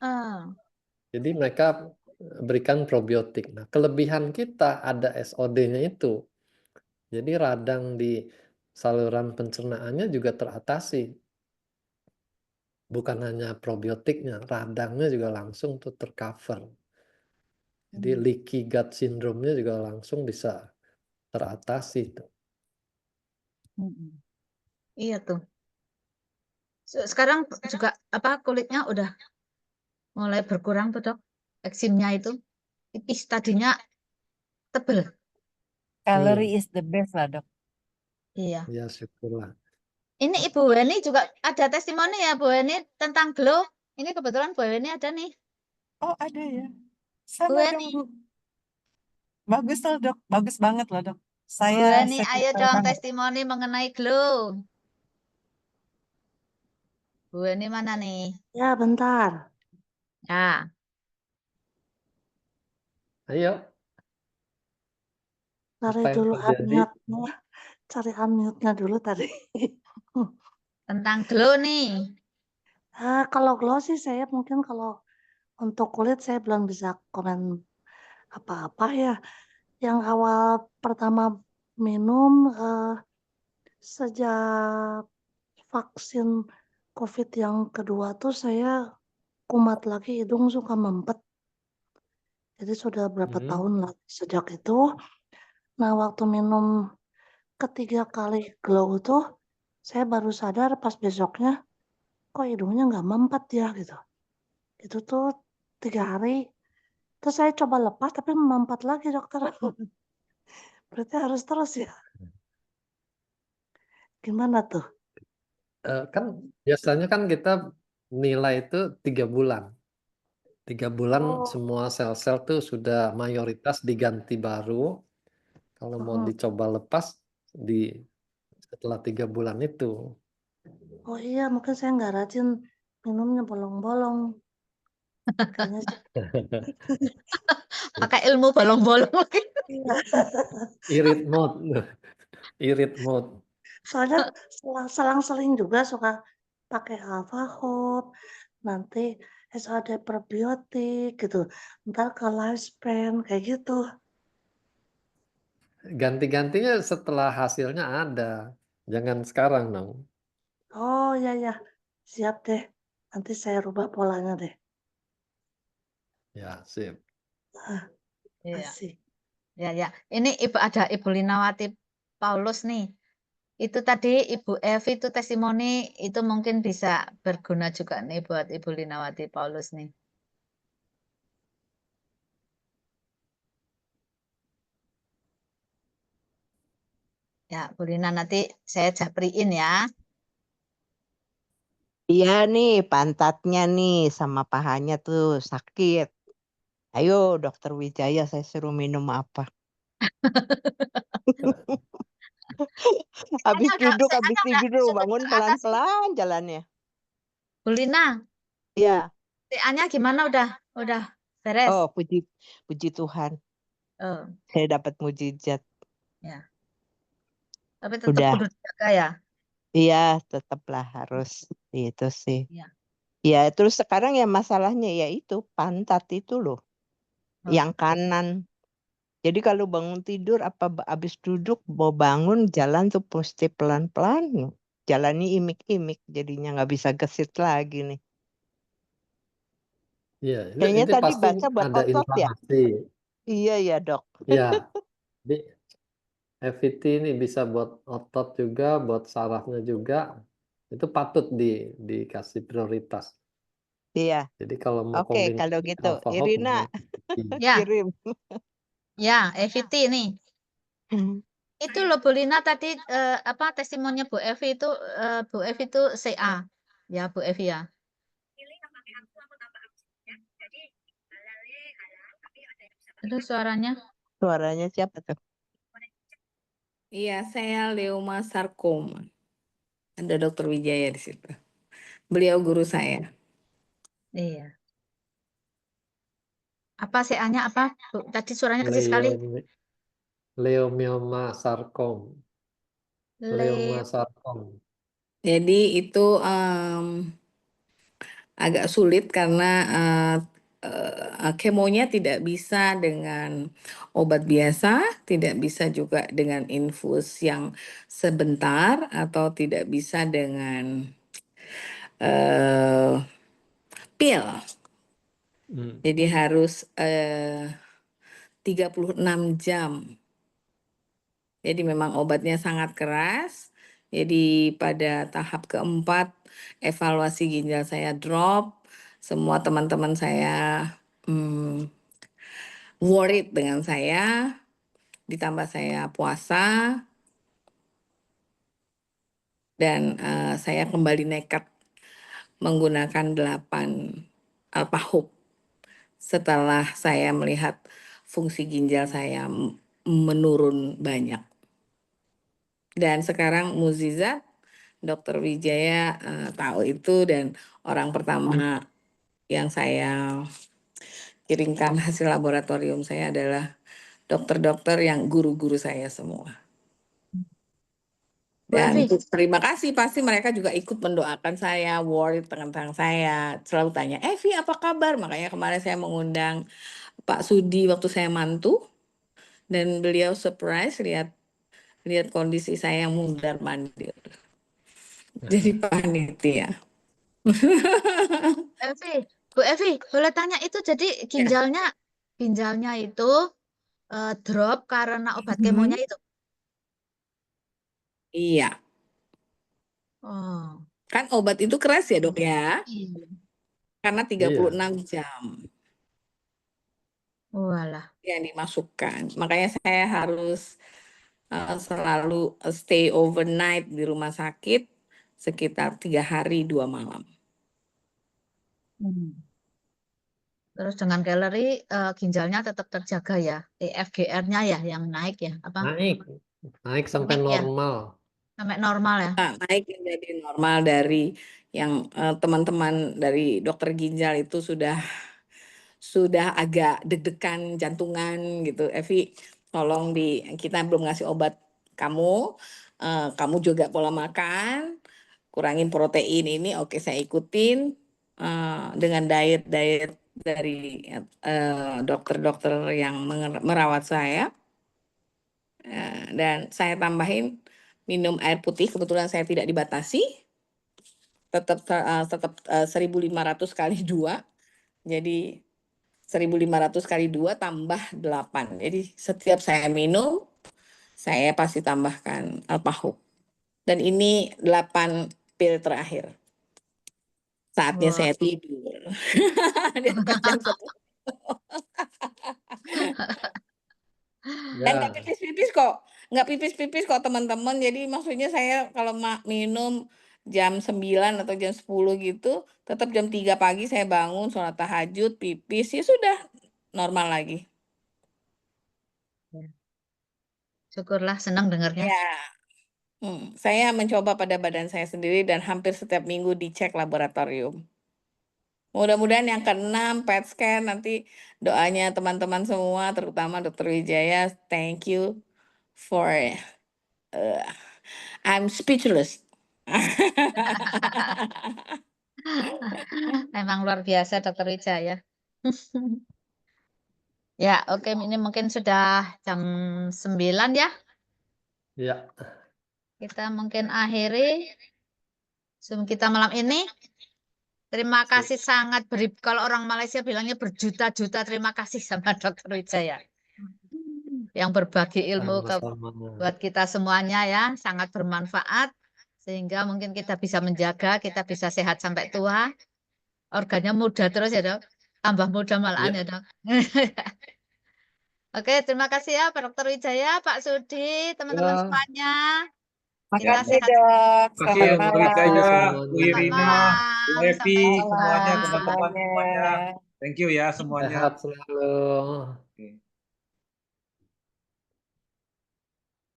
Ah, Jadi mereka berikan probiotik. Nah, kelebihan kita ada SOD-nya itu. Jadi radang di saluran pencernaannya juga teratasi. Bukan hanya probiotiknya, radangnya juga langsung tuh tercover. Jadi leaky gut syndrome-nya juga langsung bisa teratasi tuh. iya tuh. Sekarang juga apa kulitnya udah mulai berkurang tuh, Dok. Eksimnya itu tipis, tadinya tebel. Calorie is the best lah, Dok. Iya. Ya, syukurlah. Ini Ibu Weni juga ada testimoni ya, Bu Weni, tentang glow. Ini kebetulan Bu Weni ada nih. Oh, ada ya. Bu Sama dong, Weni, Bu. Bagus loh, Dok. Bagus banget loh, Dok. Bu Saya Weni, ayo sekitar dong banget. testimoni mengenai glow. Bu Weni mana nih? ya bentar. Ya, Ayo, Cari apa yang dulu terjadi? unmute-nya. Cari unmute-nya dulu tadi. tentang glow nih. Kalau glow sih saya mungkin kalau untuk kulit saya belum bisa komen apa-apa ya. Yang awal pertama minum sejak vaksin COVID yang kedua tuh saya kumat lagi, hidung suka mempet. Jadi sudah berapa tahun lah sejak itu. Nah, waktu minum ketiga kali glow tuh saya baru sadar pas besoknya kok hidungnya nggak mempet ya gitu. Itu tuh 3 hari. Terus saya coba lepas tapi mempet lagi, dokter. Berarti harus terus ya. Gimana tuh? Kan biasanya kan kita nilai itu 3 bulan. 3 bulan Oh, semua sel-sel tuh sudah mayoritas diganti baru. Kalau mau oh, dicoba lepas setelah 3 bulan itu. oh iya, mungkin saya nggak rajin minumnya bolong-bolong. Kayaknya sih. Pakai ilmu bolong-bolong. Iya. Irit mode. Irit mode. Soalnya selang-seling juga suka pakai Alpha Hope, nanti SAD probiotik gitu, ntar ke lifespan kayak gitu. Ganti-gantinya setelah hasilnya ada. Jangan sekarang dong. Oh iya ya, siap deh. Nanti saya rubah polanya deh. Ya, sip. Ah, Iya, asik. ya, ya. Ini ada Ibu Linawati Paulus nih. Itu tadi Ibu Evi itu testimoni itu mungkin bisa berguna juga nih buat Ibu Linawati Paulus nih. Ya, Bu Lina nanti saya japriin ya. Iya nih, pantatnya nih sama pahanya tuh sakit. Ayo, Dokter Wijaya, saya suruh minum apa? Habis duduk, habis tidur, bangun pelan-pelan jalannya. Bu Lina, Iya. TA-nya gimana udah beres? Oh, puji Tuhan, Oh, saya dapat mujizat. ya. Tapi tetap Udah, kudu dijaga ya. iya, tetaplah harus itu sih. Iya. Ya, terus sekarang ya masalahnya ya itu pantat itu loh, Oh, yang kanan. Jadi kalau bangun tidur habis duduk mau bangun jalan tuh mesti pelan-pelan. Jalannya imik-imik jadinya nggak bisa gesit lagi nih. Iya, Kayaknya itu tadi pasti baca buat ada otot ya? inflamasi. Iya ya dok. Ya, di FVT ini bisa buat otot juga, buat sarafnya juga. Itu patut dikasih prioritas. Iya. Jadi kalau mau Oke, kalau kombinasi gitu. Alpha Hope Irina dengan ya, kirim. ya, EVT nih. Itu loh Bu Lina tadi apa testimoninya Bu Evi itu Bu Evi itu CA. Ya, Bu Evi ya. Itu suaranya. Suaranya siapa tuh? Iya, saya Leoma Sarkoma. Ada Dokter Wijaya di situ. Beliau guru saya. Iya. Apa CA-nya apa? Bu, tadi suaranya kecil sekali. Leiomyoma sarkom. Leioma sarkom. Jadi itu agak sulit karena kemonya tidak bisa dengan obat biasa, tidak bisa juga dengan infus yang sebentar, atau tidak bisa dengan pil. Jadi harus 36 jam. Jadi memang obatnya sangat keras. Jadi pada tahap keempat evaluasi ginjal saya drop. Semua teman-teman saya worried dengan saya. Ditambah saya puasa. Dan saya kembali nekat menggunakan 8 Alpha Hope. Setelah saya melihat fungsi ginjal saya menurun banyak. Dan sekarang mukjizat Dokter Wijaya tahu itu, dan orang pertama yang saya kirimkan hasil laboratorium saya adalah dokter-dokter yang guru-guru saya semua. Bu Dan Evi. terima kasih, pasti mereka juga ikut mendoakan saya, worried tentang saya, selalu tanya, Evi apa kabar? Makanya kemarin saya mengundang Pak Sudi waktu saya mantu, dan beliau surprise lihat kondisi saya yang mundar mandir. Jadi panitia. Evi, Bu Evi, boleh tanya itu jadi ginjalnya itu drop karena obat kemonya itu. Iya, Oh. kan obat itu keras ya dok ya, Iya. karena 36 jam Walah. yang dimasukkan. Makanya saya harus selalu stay overnight di rumah sakit sekitar 3 hari 2 malam. Terus dengan kalori ginjalnya tetap terjaga ya, EFGR-nya ya yang naik ya, apa Naik sampai naik ya, normal. sampai normal ya. Naik menjadi normal dari yang teman-teman dari dokter ginjal itu sudah agak deg-degan jantungan gitu. Evi, tolong kita belum ngasih obat kamu, kamu juga pola makan, kurangin protein ini. Oke, saya ikutin dengan diet dari dokter-dokter yang merawat saya. Dan saya tambahin minum air putih, kebetulan saya tidak dibatasi, tetap 1.500 kali 2, jadi 1.500 kali 2 tambah 8. Jadi setiap saya minum, saya pasti tambahkan Alpahub. Dan ini 8 pil terakhir. Saatnya Wah. saya tidur. Di atas jam 10. Dan nggak Ya, pipis-pipis kok. Nggak pipis-pipis kok teman-teman. Jadi maksudnya saya kalau minum jam 9 atau jam 10 gitu, tetap jam 3 pagi saya bangun, sholat tahajud, pipis, ya sudah normal lagi. Syukurlah, senang dengarnya. Ya, saya mencoba pada badan saya sendiri dan hampir setiap minggu dicek laboratorium. Mudah-mudahan yang ke-6 PET scan nanti doanya teman-teman semua, terutama Dr. Wijaya, thank you for I'm speechless. Memang luar biasa Dr. Wijaya. Ya, oke, ini mungkin sudah jam 9 ya. ya. Kita mungkin akhiri Zoom kita malam ini. Terima kasih sangat kalau orang Malaysia bilangnya berjuta-juta terima kasih sama Dr. Wijaya yang berbagi ilmu Sama-sama. buat kita semuanya ya, sangat bermanfaat sehingga mungkin kita bisa menjaga, kita bisa sehat sampai tua. Organnya muda terus ya, Dok. Tambah muda malahan ya, Dok. Oke, terima kasih ya Pak Dr. Wijaya, Pak Sudi, teman-teman Ya. semuanya. Kita Makasih sehat. Dok. Terima kasih Selamat Dr. Iya, Wijaya, malam. Bu semuanya. Irina, Bu Selamat Evi, malam. Sampai jumpa. semuanya, teman-teman Semuanya. semuanya. Thank you ya semuanya. Sehat selalu.